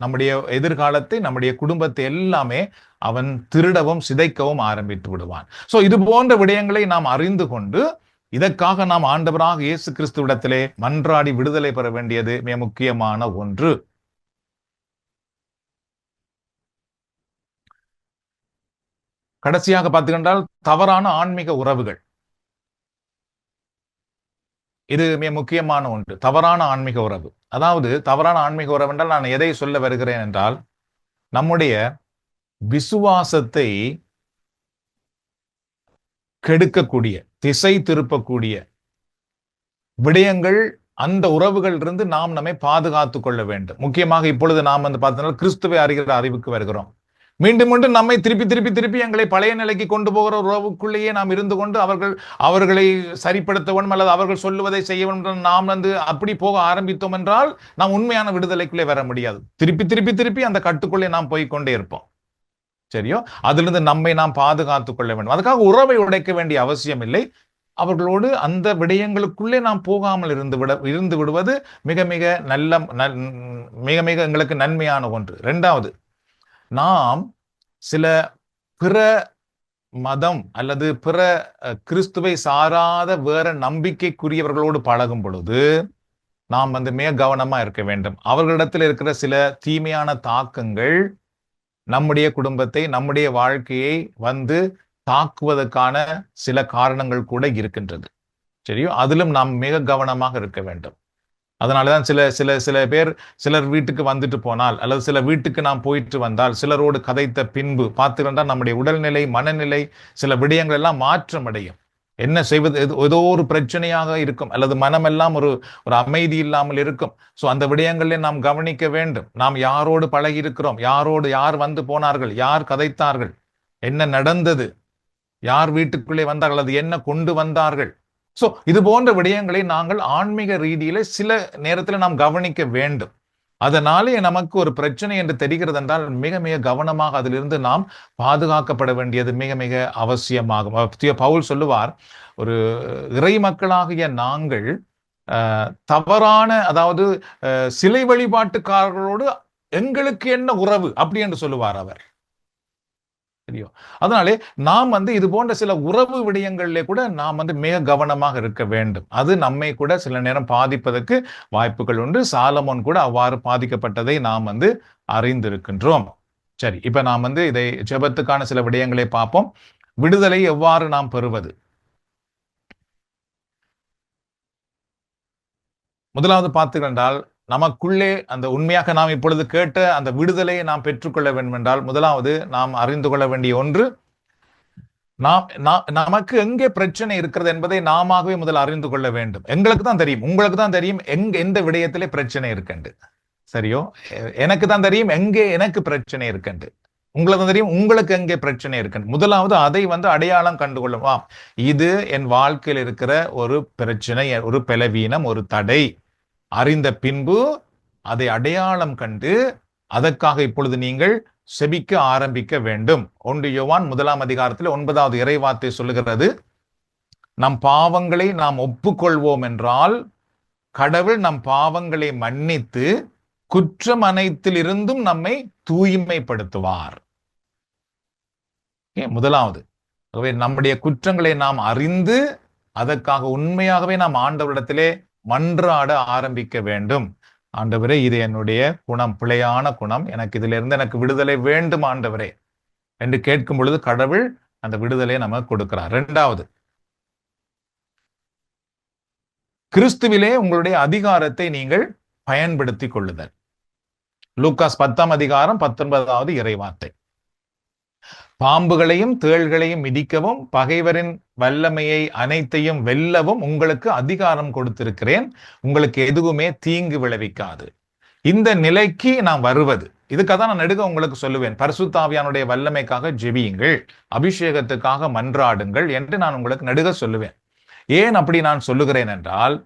A: நம்முடைய எதிர்காலத்தை, நம்முடைய குடும்பத்தை எல்லாமே அவன் திருடவும் சிதைக்கவும் ஆரம்பித்து விடுவான். சோ இது போன்ற விடயங்களை நாம் அறிந்து கொண்டு இதற்காக நாம் ஆண்டவராக இயேசு கிறிஸ்துவிடத்திலே மன்றாடி விடுதலை பெற வேண்டியது மிக முக்கியமான ஒன்று. கடைசியாக பார்த்துக்கொண்டால் தவறான ஆன்மீக உறவுகள். இது மிக முக்கியமான ஒன்று, தவறான ஆன்மீக உறவு. அதாவது தவறான ஆன்மீக உறவு என்றால் நான் எதை சொல்ல வருகிறேன் என்றால், நம்முடைய விசுவாசத்தை கெடுக்கக்கூடிய, திசை திருப்பக்கூடிய விடயங்கள், அந்த உறவுகள் இருந்து நாம் நம்மை பாதுகாத்துக் கொள்ள வேண்டும். முக்கியமாக இப்பொழுது நாம் பார்த்தோம்னா கிறிஸ்துவை அறிகிற அறிவுக்கு வருகிறோம். மீண்டும் மீண்டும் நம்மை திருப்பி எங்களை பழைய நிலைக்கு கொண்டு போகிற உறவுக்குள்ளேயே நாம் இருந்து கொண்டு அவர்களை சரிப்படுத்த வேண்டும் அல்லது அவர்கள் சொல்லுவதை செய்ய வேண்டும் நாம் அப்படி போக ஆரம்பித்தோம் என்றால் நாம் உண்மையான விடுதலைக்குள்ளே வர முடியாது. திருப்பி அந்த கட்டுக்குள்ளே நாம் போய்கொண்டே இருப்போம். சரியோ? அதிலிருந்து நம்மை நாம் பாதுகாத்துக் கொள்ள வேண்டும். அதுக்காக உறவை உடைக்க வேண்டிய அவசியம் இல்லை. அவர்களோடு அந்த விடயங்களுக்குள்ளே நாம் போகாமல் இருந்து விடுவது மிக மிக நல்ல மிக மிக எங்களுக்கு நன்மையான ஒன்று. 2வது, நாம் சில பிற மதம் அல்லது பிற கிறிஸ்துவை சாராத வேற நம்பிக்கைக்குரியவர்களோடு பழகும் பொழுது நாம் மிக கவனமா இருக்க வேண்டும். அவர்களிடத்தில் இருக்கிற சில தீமையான தாக்கங்கள் நம்முடைய குடும்பத்தை, நம்முடைய வாழ்க்கையை தாக்குவதற்கான சில காரணங்கள் கூட இருக்கின்றது. சரியோ? அதிலும் நாம் மிக கவனமாக இருக்க வேண்டும். அதனாலதான் சில சில சில பேர் சிலர் வீட்டுக்கு வந்துட்டு போனால், அல்லது சில வீட்டுக்கு நாம் போயிட்டு வந்தால், சிலரோடு கதைத்த பின்பு பார்த்துக்கிட்டால் நம்முடைய உடல்நிலை, மனநிலை, சில விடயங்கள் எல்லாம் மாற்றம் அடையும். என்ன செய்வது, ஏதோ ஒரு பிரச்சனையாக இருக்கும், அல்லது மனமெல்லாம் ஒரு ஒரு அமைதி இல்லாமல் இருக்கும். ஸோ அந்த விடயங்களை நாம் கவனிக்க வேண்டும். நாம் யாரோடு பழகி இருக்கிறோம், யார் வந்து போனார்கள், யார் கதைத்தார்கள், என்ன நடந்தது, யார் வீட்டுக்குள்ளே வந்தார்கள், அது என்ன கொண்டு வந்தார்கள். சோ இது போன்ற விடயங்களை நாங்கள் ஆன்மீக ரீதியில சில நேரத்தில் நாம் கவனிக்க வேண்டும். அதனாலே நமக்கு ஒரு பிரச்சனை என்று தெரிகிறது என்றால் மிக மிக கவனமாக அதிலிருந்து நாம் பாதுகாக்கப்பட வேண்டியது மிக மிக அவசியமாகும். பவுல் சொல்லுவார், ஒரு இறை மக்களாகிய நாங்கள் தவறான, அதாவது சிலை வழிபாட்டுக்காரர்களோடு எங்களுக்கு என்ன உறவு அப்படி என்று சொல்லுவார் அவர். தெரியும். அதனாலே நாம் இது போன்ற சில உறவு விடயங்களிலே கூட நாம் மிக கவனமாக இருக்க வேண்டும். அது நம்மை கூட சில நேரம் பாதிப்பதற்கு வாய்ப்புகள் உண்டு. சாலமோன் கூட அவ்வாறு பாதிக்கப்பட்டதை நாம் அறிந்திருக்கின்றோம். சரி, இப்ப நாம் இதை ஜெபத்துக்கான சில விடயங்களை பார்ப்போம். விடுதலை எவ்வாறு நாம் பெறுவது? முதலாவது பார்த்துக்கொண்டால், நமக்குள்ளே அந்த உண்மையாக நாம் இப்பொழுது கேட்ட அந்த விடுதலையை நாம் பெற்றுக்கொள்ள வேண்டும் என்றால், முதலாவது நாம் அறிந்து கொள்ள வேண்டிய ஒன்று, நமக்கு எங்கே பிரச்சனை இருக்கிறது என்பதை நாமவே முதல் அறிந்து கொள்ள வேண்டும். எங்களுக்கு தான் தெரியும், உங்களுக்கு தான் தெரியும் எந்த விடயத்திலே பிரச்சனை இருக்கண்டு. சரியோ? எனக்கு தான் தெரியும் எங்கே எனக்கு பிரச்சனை இருக்கண்டு. உங்களுக்கு தான் தெரியும் உங்களுக்கு எங்கே பிரச்சனை இருக்கண்டு. முதலாவது அதை அடையாளம் கண்டுகொள்ளும். இது என் வாழ்க்கையில் இருக்கிற ஒரு பிரச்சனை, ஒரு பலவீனம், ஒரு தடை. அறிந்த பின்பு அதை அடையாளம் கண்டு அதற்காக இப்பொழுது நீங்கள் செபிக்க ஆரம்பிக்க வேண்டும். 1 யோவான் 1 அதிகாரத்தில் 9வது இறைவார்த்தை சொல்லுகிறது, நம் பாவங்களை நாம் ஒப்புக்கொள்வோம் என்றால் கடவுள் நம் பாவங்களை மன்னித்து குற்றம் அனைத்திலிருந்தும் நம்மை தூய்மைப்படுத்துவார். முதலாவது, நம்முடைய குற்றங்களை நாம் அறிந்து அதற்காக உண்மையாகவே நாம் ஆண்டவரிடத்திலே மன்றாட ஆரம்பிக்க வேண்டும். ஆண்டவரே, இது என்னுடைய குணம், பிழையான குணம், எனக்கு விடுதலை வேண்டும் ஆண்டவரே என்று கேட்கும் பொழுது கடவுள் அந்த விடுதலையை நமக்கு கொடுக்கிறார். 2வது, கிறிஸ்துவிலே உங்களுடைய அதிகாரத்தை நீங்கள் பயன்படுத்திக் கொள்ளுதல். லூக்காஸ் 10 அதிகாரம் 19வது இறைவார்த்தை, பாம்புகளையும் தேள்களையும் மிதிக்கவும் பகைவரின் வல்லமையை அனைத்தையும் வெல்லவும் உங்களுக்கு அதிகாரம் கொடுத்திருக்கிறேன், உங்களுக்கு எதுவுமே தீங்கு விளைவிக்காது. இந்த நிலைக்கு நான் வருவது, இதுக்காக நான் நெடுக உங்களுக்கு சொல்லுவேன், பரிசுத்த ஆவியானுடைய வல்லமைக்காக ஜெபியுங்கள், அபிஷேகத்துக்காக மன்றாடுங்கள் என்று நான் உங்களுக்கு நெடுக சொல்லுவேன். ஏன் அப்படி நான் சொல்லுகிறேன் என்றால்,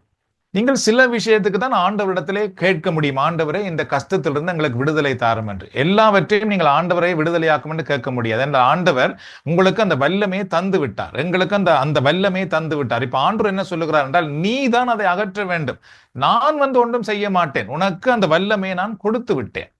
A: நீங்கள் சில விஷயத்துக்கு தான் ஆண்டவரிடத்திலே கேட்க முடியும், ஆண்டவரே இந்த கஷ்டத்திலிருந்து எங்களுக்கு விடுதலை தாரும் என்று. எல்லாவற்றையும் நீங்கள் ஆண்டவரை விடுதலையாக்கும் என்று கேட்க முடியாது. அந்த ஆண்டவர் உங்களுக்கு அந்த வல்லமையை தந்து விட்டார், எங்களுக்கு அந்த வல்லமையை தந்து விட்டார். இப்ப ஆண்டவர் என்ன சொல்லுகிறார் என்றால், நீ தான் அதை அகற்ற வேண்டும், நான் ஒன்றும் செய்ய மாட்டேன், உனக்கு அந்த வல்லமையை நான் கொடுத்து விட்டேன்.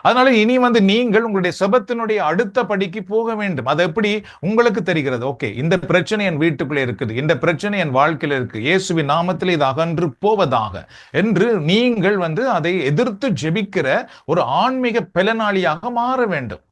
A: அதனால இனி நீங்கள் உங்களுடைய செபத்தினுடைய அடுத்த படிக்கு போக வேண்டும். அது எப்படி உங்களுக்கு தெரிகிறது? ஓகே, இந்த பிரச்சனை என் வீட்டுக்குள்ளே இருக்குது, இந்த பிரச்சனை என் வாழ்க்கையில் இருக்கு, இயேசுவின் நாமத்தில் இது அகன்று போவதாக என்று நீங்கள் அதை எதிர்த்து ஜெபிக்கிற ஒரு ஆன்மீக பலனாளியாக மாற வேண்டும்.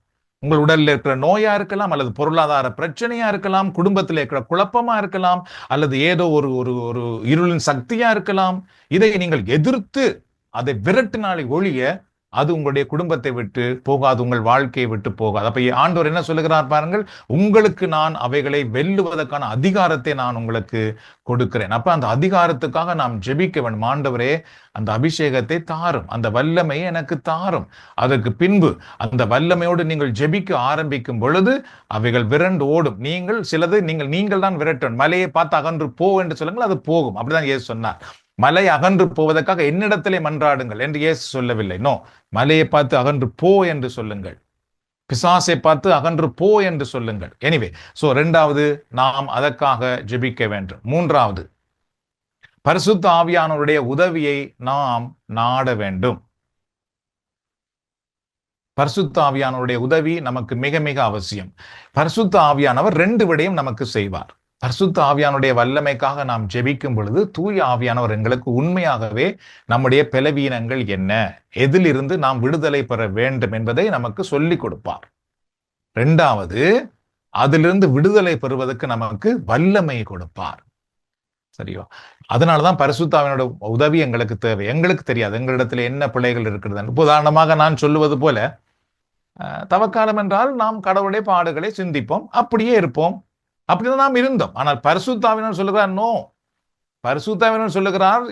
A: உங்கள் உடலில் இருக்கிற நோயா இருக்கலாம், அல்லது பொருளாதார பிரச்சனையா இருக்கலாம், குடும்பத்தில் இருக்கிற குழப்பமா இருக்கலாம், அல்லது ஏதோ ஒரு ஒரு இருளின் சக்தியா இருக்கலாம். இதை நீங்கள் எதிர்த்து அதை விரட்டினாலே ஒழிய அது உங்களுடைய குடும்பத்தை விட்டு போகாது, உங்கள் வாழ்க்கையை விட்டு போகாது. அப்ப ஆண்டவர் என்ன சொல்லுகிறார் பாருங்கள், உங்களுக்கு நான் அவைகளை வெல்லுவதற்கான அதிகாரத்தை நான் உங்களுக்கு கொடுக்கிறேன். அப்ப அந்த அதிகாரத்துக்காக நாம் ஜெபிக்க வேண்டும். ஆண்டவரே, அந்த அபிஷேகத்தை தாரும், அந்த வல்லமையை எனக்கு தாரும். அதற்கு பின்பு அந்த வல்லமையோடு நீங்கள் ஜெபிக்க ஆரம்பிக்கும் பொழுது அவைகள் விரண்டு ஓடும். சிலது நீங்கள் தான் விரட்டணும். மலையை பார்த்து அகன்று போ என்று சொல்லுங்கள், அது போகும். அப்படிதான் இயேசு சொன்னார். மலை அகன்று போவதற்காக என்னிடத்திலே மன்றாடுங்கள் என்று இயேசு சொல்லவில்லை. நோ, மலையை பார்த்து அகன்று போ என்று சொல்லுங்கள். பிசாசை பார்த்து அகன்று போ என்று சொல்லுங்கள். எனிவே, சோ இரண்டாவது நாம் அதற்காக ஜெபிக்க வேண்டும். மூன்றாவது, பரிசுத்த ஆவியானவருடைய உதவியை நாம் நாட வேண்டும். பரிசுத்த ஆவியானவருடைய உதவி நமக்கு மிக மிக அவசியம். பரிசுத்த ஆவியானவர் 2 விடயம் நமக்கு செய்வார். பரிசுத்த ஆவியானுடைய வல்லமைக்காக நாம் ஜெபிக்கும் பொழுது தூய ஆவியானவர் எங்களுக்கு உண்மையாகவே நம்முடைய பலவீனங்கள் என்ன, எதிலிருந்து நாம் விடுதலை பெற வேண்டும் என்பதை நமக்கு சொல்லிக் கொடுப்பார். 2வது, அதிலிருந்து விடுதலை பெறுவதற்கு நமக்கு வல்லமை கொடுப்பார். சரியோ? அதனாலதான் பரிசுத்த ஆவியானோட உதவி எங்களுக்கு தேவை. எங்களுக்கு தெரியாது எங்களிடத்துல என்ன பிழைகள் இருக்கிறது. உதாரணமாக நான் சொல்லுவது போல, தவக்காலம் என்றால் நாம் கடவுளுடைய பாடுகளை சிந்திப்போம், அப்படியே இருப்போம். அப்படிதான் நாம் இருந்தோம். ஆனால் பரிசுத்த ஆவியானவர் சொல்லுகிறார், நோ. பரிசுத்த ஆவியானவர் சொல்லுகிறார்,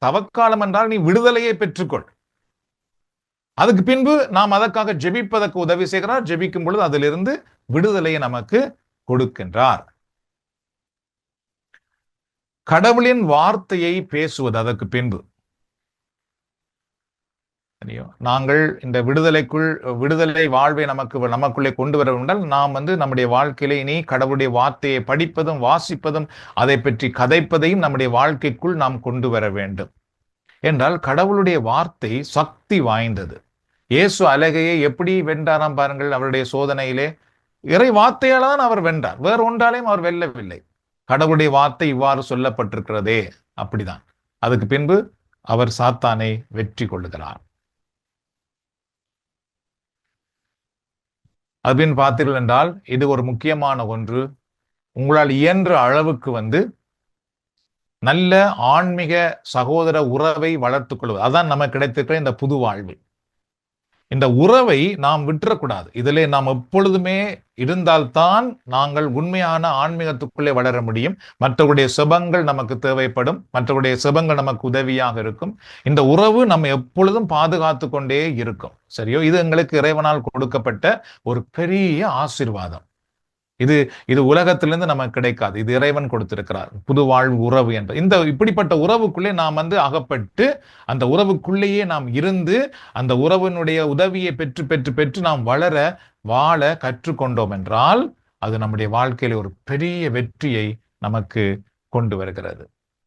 A: தவக்காலம் என்றால் நீ விடுதலையை பெற்றுக்கொள். அதுக்கு பின்பு நாம் அதற்காக ஜெபிப்பதற்கு உதவி செய்கிறார். ஜெபிக்கும் பொழுது அதிலிருந்து விடுதலையை நமக்கு கொடுக்கின்றார். கடவுளின் வார்த்தையை பேசுவது அதற்கு பின்பு. நாங்கள் இந்த விடுதலை வாழ்வை நமக்குள்ளே கொண்டு வர வேண்டால் நாம் நம்முடைய வாழ்க்கையில இனி கடவுளுடைய வார்த்தையை படிப்பதும் வாசிப்பதும் அதை பற்றி கதைப்பதையும் நம்முடைய வாழ்க்கைக்குள் நாம் கொண்டு வர வேண்டும். என்றால் கடவுளுடைய வார்த்தை சக்தி வாய்ந்தது. இயேசு அலகையை எப்படி வென்றாராம் பாருங்கள். அவருடைய சோதனையிலே இறை வார்த்தையால தான் அவர் வென்றார், வேறு ஒன்றாலையும் அவர் வெல்லவில்லை. கடவுளுடைய வார்த்தை இவ்வாறு சொல்லப்பட்டிருக்கிறதே, அப்படிதான். அதுக்கு பின்பு அவர் சாத்தானை வெற்றி கொள்ளுகிறார். அப்படின்னு பார்த்தீர்கள் என்றால் இது ஒரு முக்கியமான ஒன்று. உங்களால் இயன்ற அளவுக்கு நல்ல ஆன்மீக சகோதர உறவை வளர்த்துக் கொள்வது, அதான் நமக்கு கிடைத்திருக்கிற இந்த புது வாழ்வு. இந்த உறவை நாம் விட்டுறக்கூடாது. இதிலே நாம் எப்பொழுதுமே இருந்தால்தான் நாங்கள் உண்மையான ஆன்மீகத்துக்குள்ளே வளர முடியும். மற்றவருடைய செபங்கள் நமக்கு தேவைப்படும், மற்றவருடைய செபங்கள் நமக்கு உதவியாக இருக்கும். இந்த உறவு நம்ம எப்பொழுதும் பாதுகாத்து கொண்டே இருக்கும். சரியோ? இது எங்களுக்கு இறைவனால் கொடுக்கப்பட்ட ஒரு பெரிய ஆசீர்வாதம். இது உலகத்திலிருந்து நமக்கு கிடைக்காது. இது இறைவன் கொடுத்திருக்கிறார், புது வாழ்வு உறவு என்பது. இந்த இப்படிப்பட்ட உறவுக்குள்ளே நாம் அகப்பட்டு அந்த உறவுக்குள்ளேயே நாம் இருந்து அந்த உறவினுடைய உதவியை பெற்று பெற்று பெற்று நாம் வாழ கற்றுக்கொண்டோம் என்றால் அது நம்முடைய வாழ்க்கையில ஒரு பெரிய வெற்றியை நமக்கு கொண்டு வருகிறது.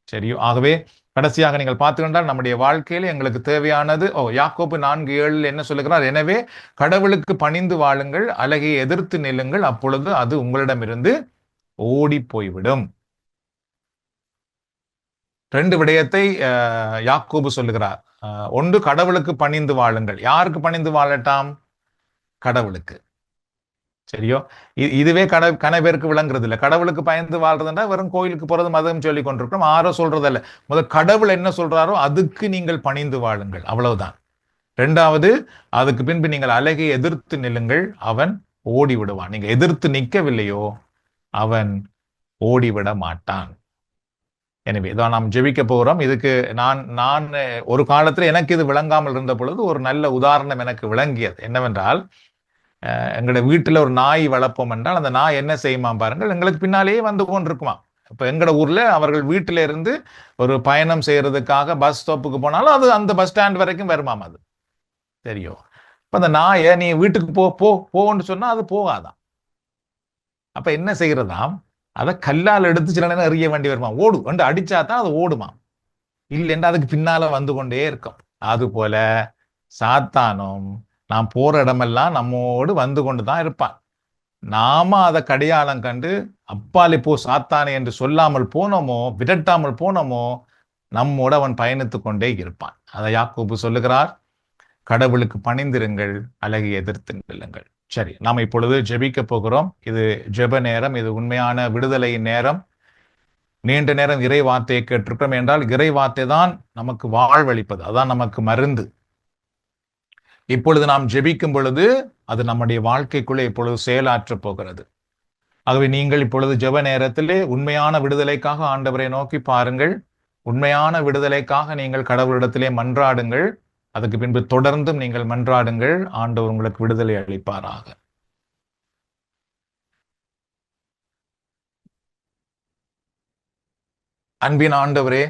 A: சரியோ? ஆகவே கடைசியாக நீங்கள் பார்த்துக்கொண்டால் நம்முடைய வாழ்க்கையில எங்களுக்கு தேவையானது யாக்கோபு 4:7 என்ன சொல்லுகிறார்? எனவே கடவுளுக்கு பணிந்து வாழுங்கள், அழகையை எதிர்த்து நில்லுங்கள், அப்பொழுது அது உங்களிடமிருந்து ஓடி போய்விடும். 2 விடயத்தை யாக்கோபு சொல்லுகிறார். ஒன்று, கடவுளுக்கு பணிந்து வாழுங்கள். யாருக்கு பணிந்து வாழட்டாம்? கடவுளுக்கு. சரியோ? இதுவே கன பேருக்கு விளங்குறது இல்லை. கடவுளுக்கு பயந்து வாழ்றதுன்னா வெறும் கோயிலுக்கு போறது மதம் சொல்லி கொண்டிருக்கிறோம். ஆரோ சொல்றதல்ல. முதல் கடவுள் என்ன சொல்றாரோ அதுக்கு நீங்கள் பணிந்து வாழுங்கள், அவ்வளவுதான். 2வது, அதுக்கு பின்பு நீங்கள் அழகை எதிர்த்து நில்லுங்கள், அவன் ஓடி விடுவான். நீங்க எதிர்த்து நிற்கவில்லையோ அவன் ஓடிவிட மாட்டான். எனவே இதான் நாம் ஜெபிக்க போகிறோம். இதுக்கு நான் ஒரு காலத்துல எனக்கு இது விளங்காமல் இருந்த பொழுது ஒரு நல்ல உதாரணம் எனக்கு விளங்கியது. என்னவென்றால், எங்களோட வீட்டுல ஒரு நாய் வளர்ப்போம் என்றால் அந்த நாய் என்ன செய்யுமா பாருங்கள், எங்களுக்கு பின்னாலேயே வந்து கொண்டிருக்குமா. இப்ப எங்களோட ஊர்ல அவர்கள் வீட்டில இருந்து ஒரு பயணம் செய்யறதுக்காக பஸ் ஸ்டாப்புக்கு போனாலும் அது அந்த பஸ் ஸ்டாண்ட் வரைக்கும் வருமாம். அது தெரியும். இப்ப அந்த நாயை நீ வீட்டுக்கு போன்னு சொன்னா அது போகாதான். அப்ப என்ன செய்யறதாம், அதை கல்லால் எடுத்து சில நேரம் எறிய வேண்டி வருமா. ஓடு அடிச்சா தான் அது ஓடுமா, இல்லைன்னா அதுக்கு பின்னால வந்து கொண்டே இருக்கும். அது போல சாத்தானும் நாம் போற இடமெல்லாம் நம்மோடு வந்து கொண்டுதான் இருப்பான். நாம அதை கடையாளம் கண்டு அப்பாலே போ சாத்தானே என்று சொல்லாமல் போனோமோ, விரட்டாமல் போனோமோ, நம்மோடு அவன் பயணித்துக் கொண்டே இருப்பான். அதை யாக்கோபு சொல்லுகிறார், கடவுளுக்கு பணிந்திருங்கள், அழகை எதிர்த்து நில்லுங்கள். சரி, நாம் இப்பொழுது ஜெபிக்க போகிறோம். இது ஜெப நேரம், இது உண்மையான விடுதலையின் நேரம். நீண்ட நேரம் இறை வார்த்தையை கேட்டிருக்கிறோம் என்றால் இறை வார்த்தை தான் நமக்கு வாழ்வளிப்பது, அதான் நமக்கு மருந்து. இப்பொழுது நாம் ஜெபிக்கும் பொழுது அது நம்முடைய வாழ்க்கைக்குள்ளே இப்பொழுது செயலாற்றப் போகிறது. ஆகவே நீங்கள் இப்பொழுது ஜெப நேரத்திலே உண்மையான விடுதலைக்காக ஆண்டவரை நோக்கி பாருங்கள். உண்மையான விடுதலைக்காக நீங்கள் கடவுளிடத்திலே மன்றாடுங்கள். அதுக்கு பின்பு தொடர்ந்தும் நீங்கள் மன்றாடுங்கள். ஆண்டவர் உங்களுக்கு விடுதலை அளிப்பாராக. அன்பின் ஆண்டவரே,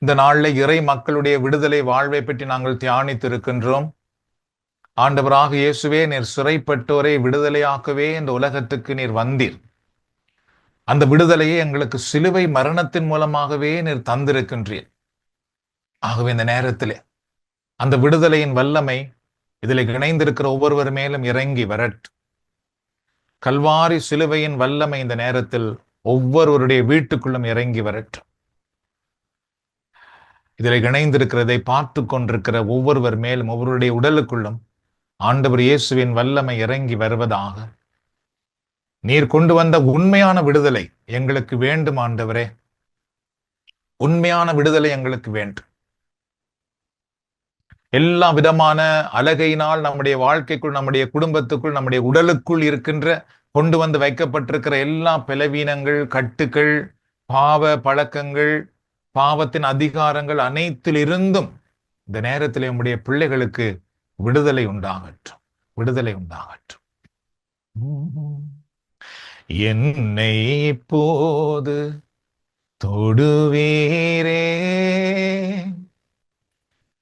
A: இந்த நாளில் இறை மக்களுடைய விடுதலை வாழ்வை பற்றி நாங்கள் தியானித்து இருக்கின்றோம். ஆண்டவராக இயேசுவே, நீர் சிறைப்பட்டோரை விடுதலையாக்கவே இந்த உலகத்துக்கு நீர் வந்தீர். அந்த விடுதலையை எங்களுக்கு சிலுவை மரணத்தின் மூலமாகவே நீர் தந்திருக்கின்றீர். ஆகவே இந்த நேரத்திலே அந்த விடுதலையின் வல்லமை இதில் இணைந்திருக்கிற ஒவ்வொருவர் மேலும் இறங்கி வரட்டும். கல்வாரி சிலுவையின் வல்லமை இந்த நேரத்தில் ஒவ்வொருவருடைய வீட்டுக்குள்ளும் இறங்கி வரட்டும். இதில் இணைந்திருக்கிறதை பார்த்து கொண்டிருக்கிற ஒவ்வொருவர் மேலும் ஒவ்வொருடைய உடலுக்குள்ளும் ஆண்டவர் இயேசுவின் வல்லமை இறங்கி வருவதாக. நீர் கொண்டு வந்த உண்மையான விடுதலை எங்களுக்கு வேண்டும் ஆண்டவரே. உண்மையான விடுதலை எங்களுக்கு வேண்டும். எல்லா விதமான அலகையினால் நம்முடைய வாழ்க்கைக்குள், நம்முடைய குடும்பத்துக்குள், நம்முடைய உடலுக்குள் இருக்கின்ற கொண்டு வந்து வைக்கப்பட்டிருக்கிற எல்லா பலவீனங்கள், கட்டுக்கள், பாவ பழக்கங்கள், பாவத்தின் அதிகாரங்கள் அனைத்திலிருந்தும் இந்த நேரத்தில் நம்முடைய பிள்ளைகளுக்கு விடுதலை உண்டாகட்டும். விடுதலை உண்டாகட்டும். என்னை இப்போது தொடுவீரே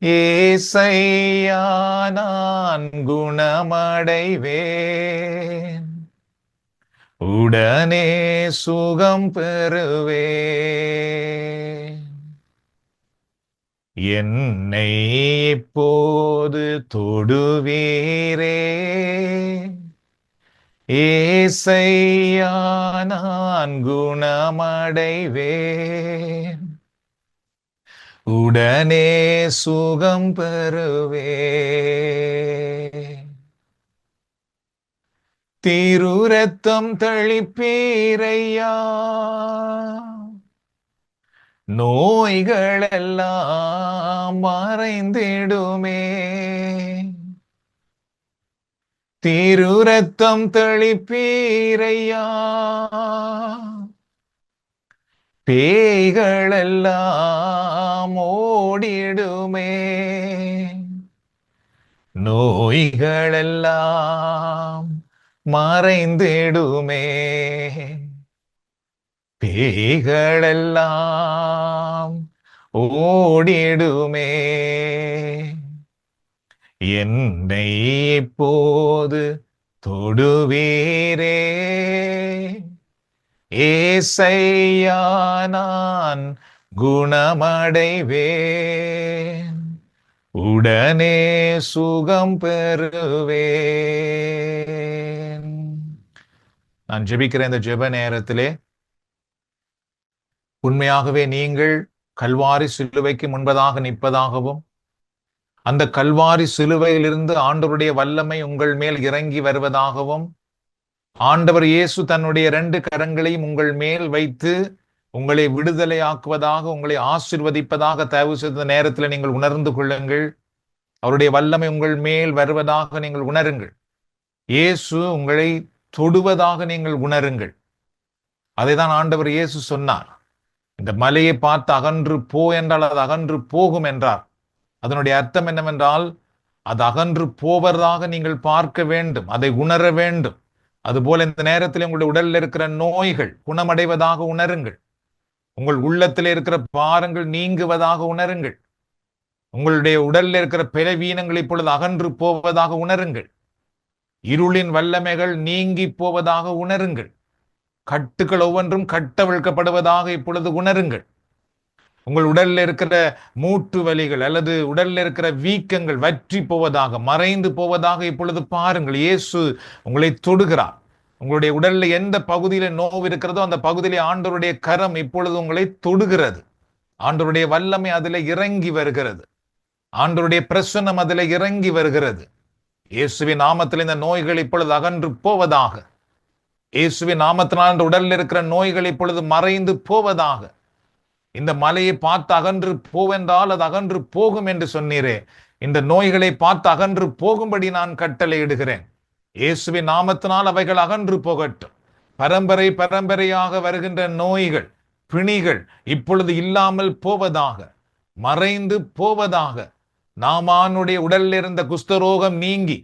A: ஏசையா, நான் குணமடைவேன், உடனே சுகம் பெறுவேன். என்னை இப்போது தொடுவீரே ஏசையா, நான் குணமடைவேன், உடனே சுகம் பெறுவேன். திரு ரத்தம் தளிப்பீரையா, நோய்கள் எல்லாம் மறைந்திடுமே. திரு ரத்தம் தளிப்பீரையா, பேய்கள் எல்லாம் ஓடிடுமே. நோய்கள் எல்லாம் மறைந்திடுமே. பேய்கள் எல்லாம் ஓடிடுமே. என்னை இப்போது தொடுவீரே ஏசையா, நான் குணமடைவேன், உடனே சுகம் பெறுவேன். நான் ஜெபிக்கிற இந்த ஜெப நேரத்திலே உண்மையாகவே நீங்கள் கல்வாரி சிலுவைக்கு முன்பதாக நிற்பதாகவும், அந்த கல்வாரி சிலுவையிலிருந்து ஆண்டவருடைய வல்லமை உங்கள் மேல் இறங்கி வருவதாகவும், ஆண்டவர் இயேசு தன்னுடைய 2 கரங்களையும் உங்கள் மேல் வைத்து உங்களை விடுதலையாக்குவதாக, உங்களை ஆசீர்வதிப்பதாக தயவு செய்த நேரத்தில் நீங்கள் உணர்ந்து கொள்ளுங்கள். அவருடைய வல்லமை உங்கள் மேல் வருவதாக நீங்கள் உணருங்கள். இயேசு உங்களை தொடுவதாக நீங்கள் உணருங்கள். அதைதான் ஆண்டவர் இயேசு சொன்னார். இந்த மலையை பார்த்து அகன்று போ என்றால் அது அகன்று போகும் என்றார். அதனுடைய அர்த்தம் என்னவென்றால், அது அகன்று போவதாக நீங்கள் பார்க்க வேண்டும், அதை உணர வேண்டும். அதுபோல இந்த நேரத்தில் உங்களுடைய உடலில் இருக்கிற நோய்கள் குணமடைவதாக உணருங்கள். உங்கள் உள்ளத்தில் இருக்கிற பாரங்கள் நீங்குவதாக உணருங்கள். உங்களுடைய உடலில் இருக்கிற பலவீனங்கள் இப்பொழுது அகன்று போவதாக உணருங்கள். இருளின் வல்லமைகள் நீங்கி போவதாக உணருங்கள். கட்டுக்கள் ஒவ்வொன்றும் கட்டவிழ்க்கப்படுவதாக இப்பொழுது உணருங்கள். உங்கள் உடலில் இருக்கிற மூட்டு வலிகள் அல்லது உடலில் இருக்கிற வீக்கங்கள் வற்றி போவதாக, மறைந்து போவதாக இப்பொழுது பாருங்கள். இயேசு உங்களை தொடுகிறார். உங்களுடைய உடல்ல எந்த பகுதியில நோவு இருக்கிறதோ அந்த பகுதியிலே ஆண்டவருடைய கரம் இப்பொழுது உங்களை தொடுகிறது. ஆண்டவருடைய வல்லமை அதில் இறங்கி வருகிறது. ஆண்டவருடைய பிரசன்னம் அதில் இறங்கி வருகிறது. இயேசுவின் நாமத்தில் இந்த நோய்கள் இப்பொழுது அகன்று போவதாக. இயேசுவின் நாமத்தினால் அந்த உடலில் இருக்கிற நோய்கள் இப்பொழுது மறைந்து போவதாக. இந்த மலையை பார்த்து அகன்று போவென்றால் அது அகன்று போகும் என்று சொன்னீரே. இந்த நோய்களை பார்த்து அகன்று போகும்படி நான் கட்டளை இடுகிறேன். இயேசுவின் நாமத்தினால் அவைகள் அகன்று போகட்டும். பரம்பரை பரம்பரையாக வருகின்ற நோய்கள், பிணிகள் இப்பொழுது இல்லாமல் போவதாக, மறைந்து போவதாக. நாமானுடைய உடலில் இருந்த குஷ்டரோகம் நீங்கி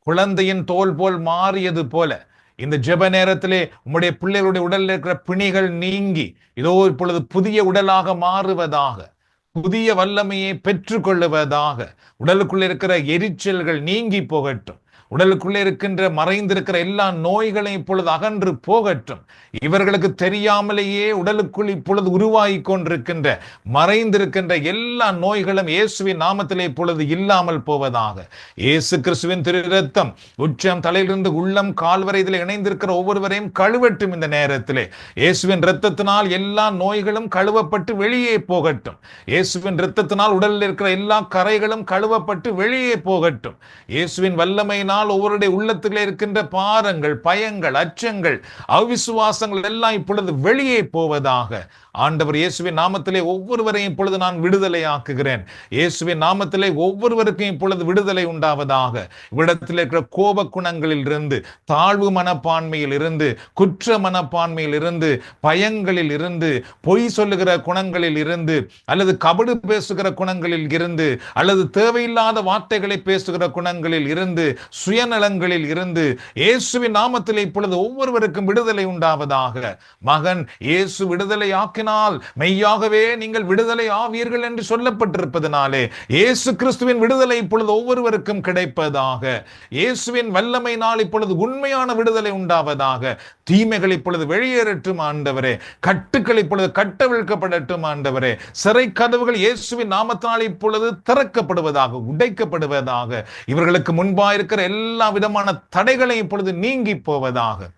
A: குழந்தையின் தோல் போல் மாறியது போல இந்த ஜெப நேரத்திலே உம்முடைய பிள்ளைகளுடைய உடலில் இருக்கிற பிணிகள் நீங்கி இதோ இப்பொழுது புதிய உடலாக மாறுவதாக. புதிய வல்லமையை பெற்றுக்கொள்ளுவதாக. உடலுக்குள்ள இருக்கிற எரிச்சல்கள் நீங்கி போகட்டும். உடலுக்குள்ளே இருக்கின்ற மறைந்திருக்கிற எல்லா நோய்களையும் இப்பொழுது அகன்று போகட்டும். இவர்களுக்கு தெரியாமலேயே உடலுக்குள் இப்பொழுது உருவாகி கொண்டிருக்கின்ற மறைந்திருக்கின்ற எல்லா நோய்களும் இயேசுவின் நாமத்திலே இப்பொழுது இல்லாமல் போவதாக. இயேசு கிறிஸ்துவின் திரு ரத்தம் உச்சம் தலையிலிருந்து உள்ளம் கால்வரை இதில் இணைந்திருக்கிற ஒவ்வொருவரையும் கழுவட்டும். இந்த நேரத்திலே இயேசுவின் இரத்தத்தினால் எல்லா நோய்களும் கழுவப்பட்டு வெளியே போகட்டும். இயேசுவின் இரத்தத்தினால் உடலில் இருக்கிற எல்லா கரைகளும் கழுவப்பட்டு வெளியே போகட்டும். இயேசுவின் வல்லமையினால் ஒவ்வொருடைய உள்ளத்திலே இருக்கின்ற பாரங்கள், பயங்கள், அச்சங்கள், அவிசுவாசங்கள் எல்லாம் இப்பொழுது வெளியே போவதாக. ஆண்டவர் இயேசுவின் நாமத்திலே ஒவ்வொருவரையும் இப்பொழுது நான் விடுதலை ஆக்குகிறேன். இயேசுவின் நாமத்திலே ஒவ்வொருவருக்கும் இப்பொழுது விடுதலை உண்டாவதாக. இவ்விடத்தில் இருக்கிற கோப குணங்களில் இருந்து, தாழ்வு மனப்பான்மையில் இருந்து, குற்ற மனப்பான்மையில் இருந்து, பயங்களில் இருந்து, பொய் சொல்லுகிற குணங்களில் இருந்து, அல்லது கபடு பேசுகிற குணங்களில் இருந்து, அல்லது தேவையில்லாத வார்த்தைகளை பேசுகிற குணங்களில் இருந்து, சுயநலங்களில் இருந்து இயேசுவின் நாமத்திலே இப்பொழுது ஒவ்வொருவருக்கும் விடுதலை உண்டாவதாக. மகன் இயேசு விடுதலை ஆக்கினால் மெய்யாகவே நீங்கள் விடுதலை ஆவீர்கள் என்று சொல்லப்பட்டிருப்பதனாலே இயேசு கிறிஸ்துவின் விடுதலை இப்பொழுது ஒவ்வொருவருக்கும் கிடைப்பதாக. இயேசுவின் வல்லமையினால் இப்பொழுது உண்மையான விடுதலை உண்டாவதாக. தீமைகள் இப்பொழுது வெளியேறட்டும் ஆண்டவரே. கட்டுக்கள் இப்பொழுது கட்டவிழ்க்கப்படட்டும் ஆண்டவரே. சிறை கதவுகள் இயேசுவின் நாமத்தினால் இப்பொழுது திறக்கப்படுவதாக, உடைக்கப்படுவதாக. இவர்களுக்கு முன்பாக இருக்கிற எல்லா விதமான தடைகளை இப்பொழுது நீங்கி போவதாக.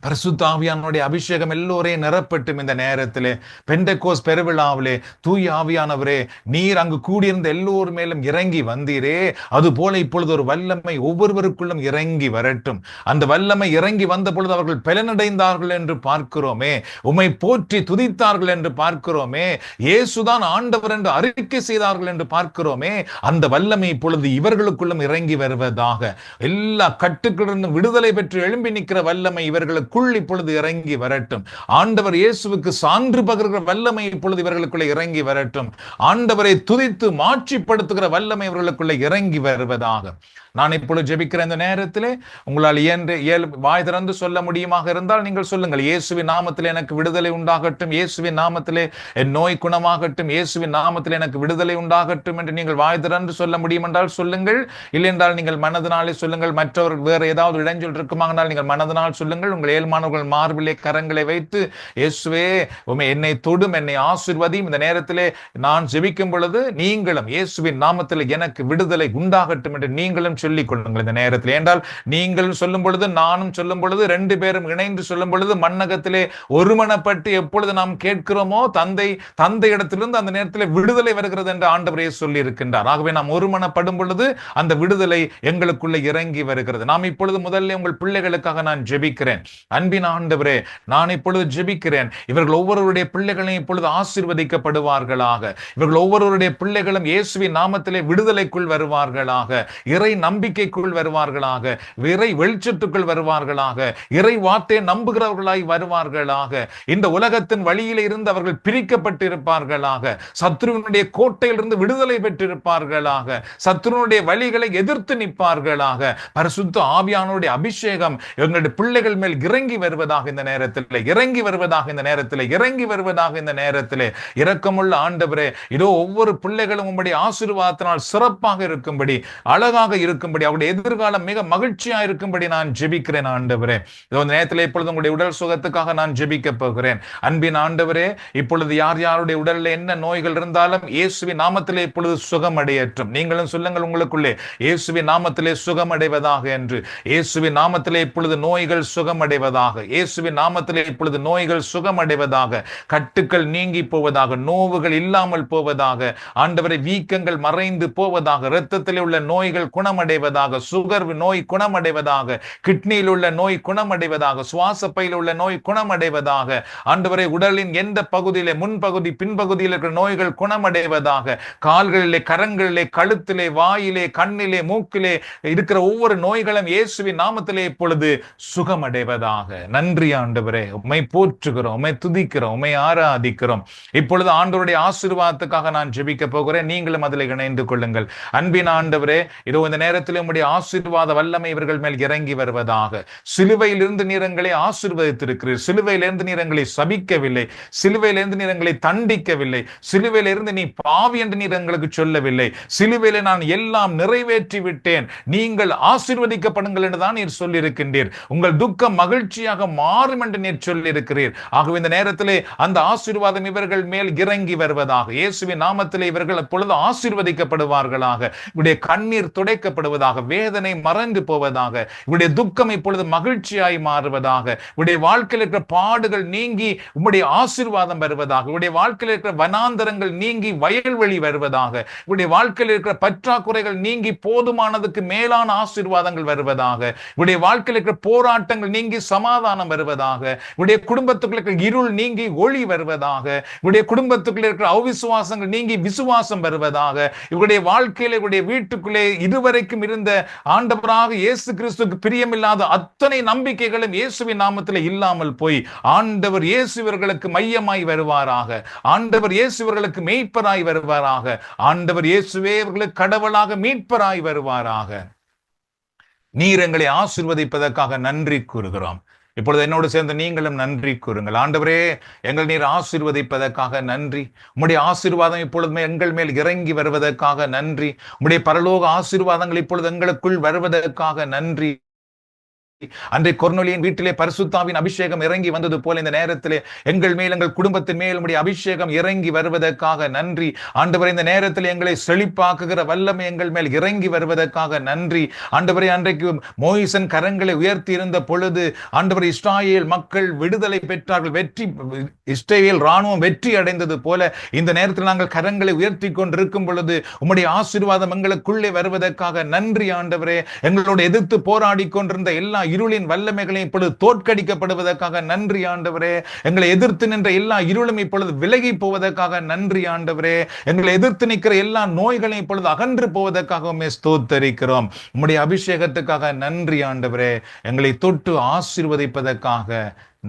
A: பரிசுத்த ஆவியானுடைய அபிஷேகம் எல்லோரையும் நிரப்பட்டும். இந்த நேரத்திலே பெண்டெக்கோஸ் பெருவிழாவிலே தூய ஆவியானவரே, நீர் அங்கு கூடியிருந்த எல்லோர் மேலும் இறங்கி வந்தீரே, அதுபோல இப்பொழுது ஒரு வல்லமை ஒவ்வொருவருக்குள்ளும் இறங்கி வரட்டும். அந்த வல்லமை இறங்கி வந்த பொழுது அவர்கள் பலனடைந்தார்கள் என்று பார்க்கிறோமே, உம்மை போற்றி துதித்தார்கள் என்று பார்க்கிறோமே, இயேசுதான் ஆண்டவர் என்று அறிக்கை செய்தார்கள் என்று பார்க்கிறோமே. அந்த வல்லமை இப்பொழுது இவர்களுக்குள்ளும் இறங்கி வருவதாக. எல்லா கட்டுக்களிலிருந்து விடுதலை பெற்று எழும்பி நிற்கிற வல்லமை இவர்களுக்குள் இப்பொழுது இறங்கி வரட்டும். ஆண்டவர் இயேசுவுக்கு சான்று பகர்கிற வல்லமை இப்பொழுது இவர்களுக்குள்ளே இறங்கி வரட்டும். ஆண்டவரை துதித்து மாட்சிப்படுத்துகிற வல்லமை இவர்களுக்குள்ளே இறங்கி வருவதாக. நான் இப்பொழுது ஜெபிக்கிற இந்த நேரத்திலே உங்களால் வாய் திறந்து சொல்ல முடியுமாக இருந்தால் நீங்கள் சொல்லுங்கள். இயேசுவின் நாமத்திலே எனக்கு விடுதலை உண்டாகட்டும், இயேசுவின் நாமத்திலே என் நோய் குணமாகட்டும், இயேசுவின் நாமத்திலே எனக்கு விடுதலை உண்டாகட்டும் என்று நீங்கள் வாய் திறந்து சொல்ல முடியும் என்றால் சொல்லுங்கள். இல்லை என்றால் நீங்கள் மனதினாலே சொல்லுங்கள். மற்றவர் வேறு ஏதாவது இடைஞ்சல் இருக்குமானால் நீங்கள் மனதினால் சொல்லுங்கள். உங்கள் ஏழ்மானவர்கள் மார்பிலே கரங்களை வைத்து, இயேசுவே என்னை தொடும், என்னை ஆசீர்வதியும். இந்த நேரத்திலே நான் ஜெபிக்கும் பொழுது நீங்களும் இயேசுவின் நாமத்தில் எனக்கு விடுதலை உண்டாகட்டும் என்று நீங்களும் சொல்லிக் கொள்ளுங்கள் இந்த நேரத்தில். என்றால் நீங்கள் சொல்லும் பொழுது நானும் சொல்லும் பொழுது, ரெண்டு பேரும் இணைந்து சொல்லும் பொழுது மண்ணகத்திலே ஒருமனப்பட்டு எப்பொழுது நாம் கேட்கிறோமோ தந்தை இடத்திலிருந்து அந்த நேரத்தில் விடுதலை வருகிறது என்று ஆண்டவரே சொல்லி இருக்கின்றார். ஆகவே நாம் ஒருமனப்படும் பொழுது அந்த விடுதலை எங்களுக்குள்ள இறங்கி வருகிறது. நாம் இப்பொழுது முதல்ல உங்கள் பிள்ளைகளுக்காக நான் ஜெபிக்கிறேன். அன்பின் ஆண்டவரே, நான் இப்பொழுது ஜெபிக்கிறேன். இவர்கள் ஒவ்வொருவருடைய பிள்ளைகளையும் இப்பொழுது ஆசீர்வதிக்கப்படுவார்களாக. இவர்கள் ஒவ்வொருவருடைய பிள்ளைகளும் இயேசுவின் நாமத்திலே விடுதலைக்குள் வருவார்களாக, இறை நம்பிக்கைக்குள் வருவார்களாக, இறை வெளிச்சத்துக்குள் வருவார்களாக, இறை வார்த்தையை நம்புகிறவர்களாய் வருவார்களாக. இந்த உலகத்தின் வழியிலே இருந்து அவர்கள் பிரிக்கப்பட்டிருப்பார்களாக, சத்ருவினுடைய கோட்டையிலிருந்து விடுதலை பெற்றிருப்பார்களாக, சத்ருவினுடைய வழிகளை எதிர்த்து நிற்பார்களாக. பரிசுத்த ஆவியானுடைய அபிஷேகம் எங்களுடைய பிள்ளைகள் மேல் இறங்கி வருவதாக இந்த நேரத்தில், இறங்கி வருவதாக இந்த நேரத்தில், இறங்கி வருவதாக இந்த நேரத்தில். இரக்கமுள்ள ஆண்டவரே, இதோ ஒவ்வொரு பிள்ளைகளும் உம்முடைய ஆசீர்வாதத்தினால் சிறப்பாக இருக்கும்படி, அழகாக இருக்கும்படி, அவருடைய எதிர்காலம் மிக மகிழ்ச்சியா இருக்கும்படி நான் ஜெபிக்கிறேன் ஆண்டவரே. இதோ இந்த நேரத்தில் இப்பொழுது உங்களுடைய உடல் சுகத்துக்காக நான் ஜெபிக்க போகிறேன். அன்பின் ஆண்டவரே, இப்பொழுது யார் யாருடைய உடலில் என்ன நோய்கள் இருந்தாலும் இயேசுவின் நாமத்திலே இப்பொழுது சுகம் அடையட்டும். நீங்களும் சொல்லுங்கள் உங்களுக்குள்ளே, இயேசுவின் நாமத்திலே சுகம் அடைவதாக என்று. இயேசுவின் நாமத்திலே இப்பொழுது நோய்கள் சுகம் அடைவதாக. இயேசுவின் நாமத்திலே இப்பொழுது நோய்கள் சுகம் அடைவதாக. கட்டுக்கள் நீங்கி போவதாக, நோவுகள் இல்லாமல் போவதாக. ஆண்டவரை, வீக்கங்கள் மறைந்து போவதாக. இரத்தத்திலே உள்ள நோய்கள் குணமடைவதாக, சுகர் நோய் குணமடைவதாக, கிட்னியில் உள்ள நோய் குணமடைவதாக, சுவாச பையில் உள்ள நோய் குணமடைவதாக. ஆண்டவரை, உடலின் எந்த பகுதியிலே, முன்பகுதி பின்பகுதியில் இருக்கிற நோய்கள் குணமடைவதாக. கால்களிலே, கரங்களிலே, கழுத்திலே, வாயிலே, கண்ணிலே, மூக்கிலே இருக்கிற ஒவ்வொரு நோய்களும் இயேசுவின் நாமத்திலே இப்பொழுது சுகமடைவதாக. அடைவதாக. நன்றி ஆண்டவரே, உம்மை போற்றுகிறோம், உம்மை துதிக்கிறோம், உம்மை ஆராதிக்கிறோம். இப்பொழுது ஆண்டவருடைய ஆசீர்வாதத்துக்காக நான் ஜெபிக்க போகிறேன். நீங்களும் அதில் இணைந்து கொள்ளுங்கள். அன்பின் ஆண்டவரே, இதோ இந்த நேரத்தில் உம்முடைய ஆசீர்வாத வல்லமை இவர்கள் மேல் இறங்கி வருவதாக. சிலுவையிலிருந்து நீர் எங்களை ஆசீர்வதித்திருக்கிறீர். சிலுவையிலிருந்து நீர் எங்களை சபிக்கவில்லை. சிலுவையிலிருந்து நீர் எங்களை தண்டிக்கவில்லை. சிலுவையிலிருந்து நீ பாவி என்று நீர் எங்களுக்கு சொல்லவில்லை. சிலுவையிலே நான் எல்லாம் நிறைவேற்றி விட்டேன், நீங்கள் ஆசீர்வதிக்கப்படுங்கள் என்று தான் நீர் சொல்லியிருக்கின்றீர். உங்கள் துக்கம் மகிழ்ச்சியாக மாறும் என்று நீர் சொல்லியிருக்கிறீர். ஆகவே இந்த நேரத்திலே அந்த ஆசீர்வாதம் இவர்கள் மேல் இறங்கி வருவதாக. இயேசுவின் நாமத்திலே இவர்கள் அப்பொழுது ஆசீர்வதிக்கப்படுவார்களாக. இவருடைய கண்ணீர் துடைக்கப்படுவதாக. வேதனை மறந்து போவதாக. இவருடைய துக்கம் இப்பொழுது மகிழ்ச்சியாய் மாறுவதாக. இவருடைய வாழ்க்கையில் இருக்கிற பாடுகள் நீங்கி உம்முடைய ஆசீர்வாதம் வருவதாக. இவருடைய வாழ்க்கையில் இருக்கிற வனாந்தரங்கள் நீங்கி வயல்வெளி வருவதாக. இவருடைய வாழ்க்கையில் இருக்கிற பற்றாக்குறைகள் நீங்கி போதுமானதுக்கு மேலான ஆசீர்வாதங்கள் வருவதாக. இவருடைய வாழ்க்கையில் இருக்கிற போராட்டங்கள் நீங்கி சமாதானம் வருவதாக. இவருடைய குடும்பத்துக்குள்ள இருக்கிற இருள் நீங்கி ஒளி வருவதாக. இவருடைய குடும்பத்துக்குள்ள இருக்கிற அவிசுவாசங்கள் நீங்கி விசுவாசம் வருவதாக. இவருடைய வாழ்க்கையில இவருடைய வீட்டுக்குள்ளே இதுவரைக்கும் இருந்த ஆண்டவராக இயேசு கிறிஸ்துவுக்கு பிரியமில்லாத அத்தனை நம்பிக்கைகளும் இயேசுவின் நாமத்தில் இல்லாமல் போய் ஆண்டவர் இயேசு இவர்களுக்கு மையமாய் வருவாராக. ஆண்டவர் இயேசு இவர்களுக்கு மேய்ப்பராய் வருவாராக. ஆண்டவர் இயேசுவே இவர்களுக்கு கடவுளாக மீட்பராய் வருவாராக. நீர் எங்களை ஆசீர்வதிப்பதற்காக நன்றி கூறுகிறோம். இப்பொழுது என்னோடு சேர்ந்து நீங்களும் நன்றி கூறுங்கள். ஆண்டவரே, எங்கள் நீர் ஆசீர்வதிப்பதற்காக நன்றி. உம்முடைய ஆசீர்வாதம் இப்பொழுது எங்கள் மேல் இறங்கி வருவதற்காக நன்றி. உம்முடைய பரலோக ஆசீர்வாதங்கள் இப்பொழுது எங்களுக்குள் வருவதற்காக நன்றி. அன்றை கொர்நேலியின் வீட்டிலே பரிசுத்தாவின் அபிஷேகம் இறங்கி வந்தது போல இந்த நேரத்திலே எங்கள் மேல், எங்கள் குடும்பத்தின் மேல் உம்முடைய அபிஷேகம் இறங்கி வருவதற்காக நன்றி. ஆண்டவரே, இந்த நேரத்தில் எங்களை செழிப்பாக்குகிற வல்லமை எங்கள் மேல் இறங்கி வருவதற்காக நன்றி. ஆண்டவரே, அன்றைக்கு மோயிசன் கரங்களை உயர்த்தி இருந்த பொழுது ஆண்டவர் இஸ்ராயேல் மக்கள் விடுதலை பெற்றார்கள். இஸ்ரவேல் ராணுவம் வெற்றி அடைந்தது போல இந்த நேரத்தில் நாங்கள் கரங்களை உயர்த்தி கொண்டிருக்கும் பொழுது உம்முடைய ஆசீர்வாதம் எங்களுக்குள்ளே வருவதற்காக நன்றி. ஆண்டவரே, எங்களோடு எதிர்த்து போராடி கொண்டிருந்த எல்லா இருளின் வல்லமைகளை இப்பொழுது தோற்கடிக்கப்படுவதற்காக நன்றி. ஆண்டவரே, எங்களை எதிர்த்து நின்ற எல்லா இருளும் இப்பொழுது விலகி போவதற்காக நன்றி. ஆண்டவரே, எங்களை எதிர்த்து நிற்கிற எல்லா நோய்களையும் இப்பொழுது அகன்று போவதற்காக ஸ்தோத்தரிக்கிறோம். உம்முடைய அபிஷேகத்துக்காக நன்றி. ஆண்டவரே, எங்களை தொட்டு ஆசீர்வதிப்பதற்காக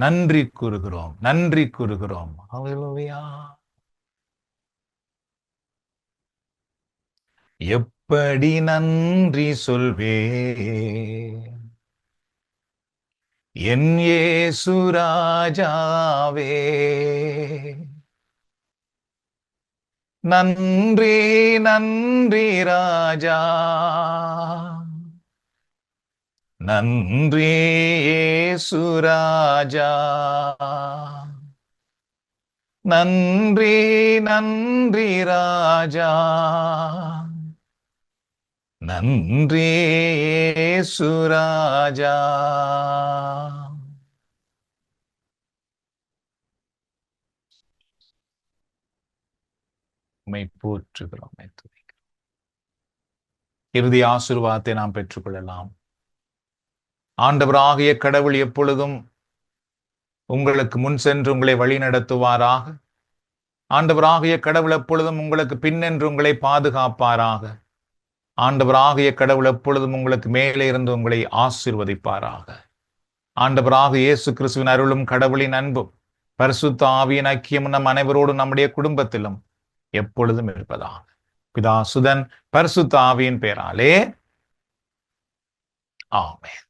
A: நன்றி கூறுகிறோம். நன்றி கூறுகிறோம். ஹல்லேலூயா. எப்படி நன்றி சொல்வேன் என் இயேசு ராஜாவே, நன்றி நன்றி ராஜா, நன்றி இயேசு ராஜா, நன்றி நன்றி ராஜா, நன்றி இயேசு ராஜா. உம்மை போற்றுகிறோம். இறுதி ஆசீர்வாதத்தை நாம் பெற்றுக்கொள்ளலாம். ஆண்டவராகிய கடவுள் எப்பொழுதும் உங்களுக்கு முன் சென்று உங்களை வழி நடத்துவாராக. ஆண்டவராகிய கடவுள் எப்பொழுதும் உங்களுக்கு பின்னென்று உங்களை பாதுகாப்பாராக. ஆண்டவராகிய கடவுள் எப்பொழுதும் உங்களுக்கு மேலே இருந்து உங்களை ஆசீர்வதிப்பாராக. ஆண்டவராக இயேசு கிறிஸ்துவின் அருளும் கடவுளின் அன்பும் பரிசுத்த ஆவியின் ஐக்கியமும் நம் அனைவரோடும் நம்முடைய குடும்பத்திலும் எப்பொழுதும் இருப்பதாக. பிதா சுதன் பரிசுத்த ஆவியின் பெயராலே ஆமென்.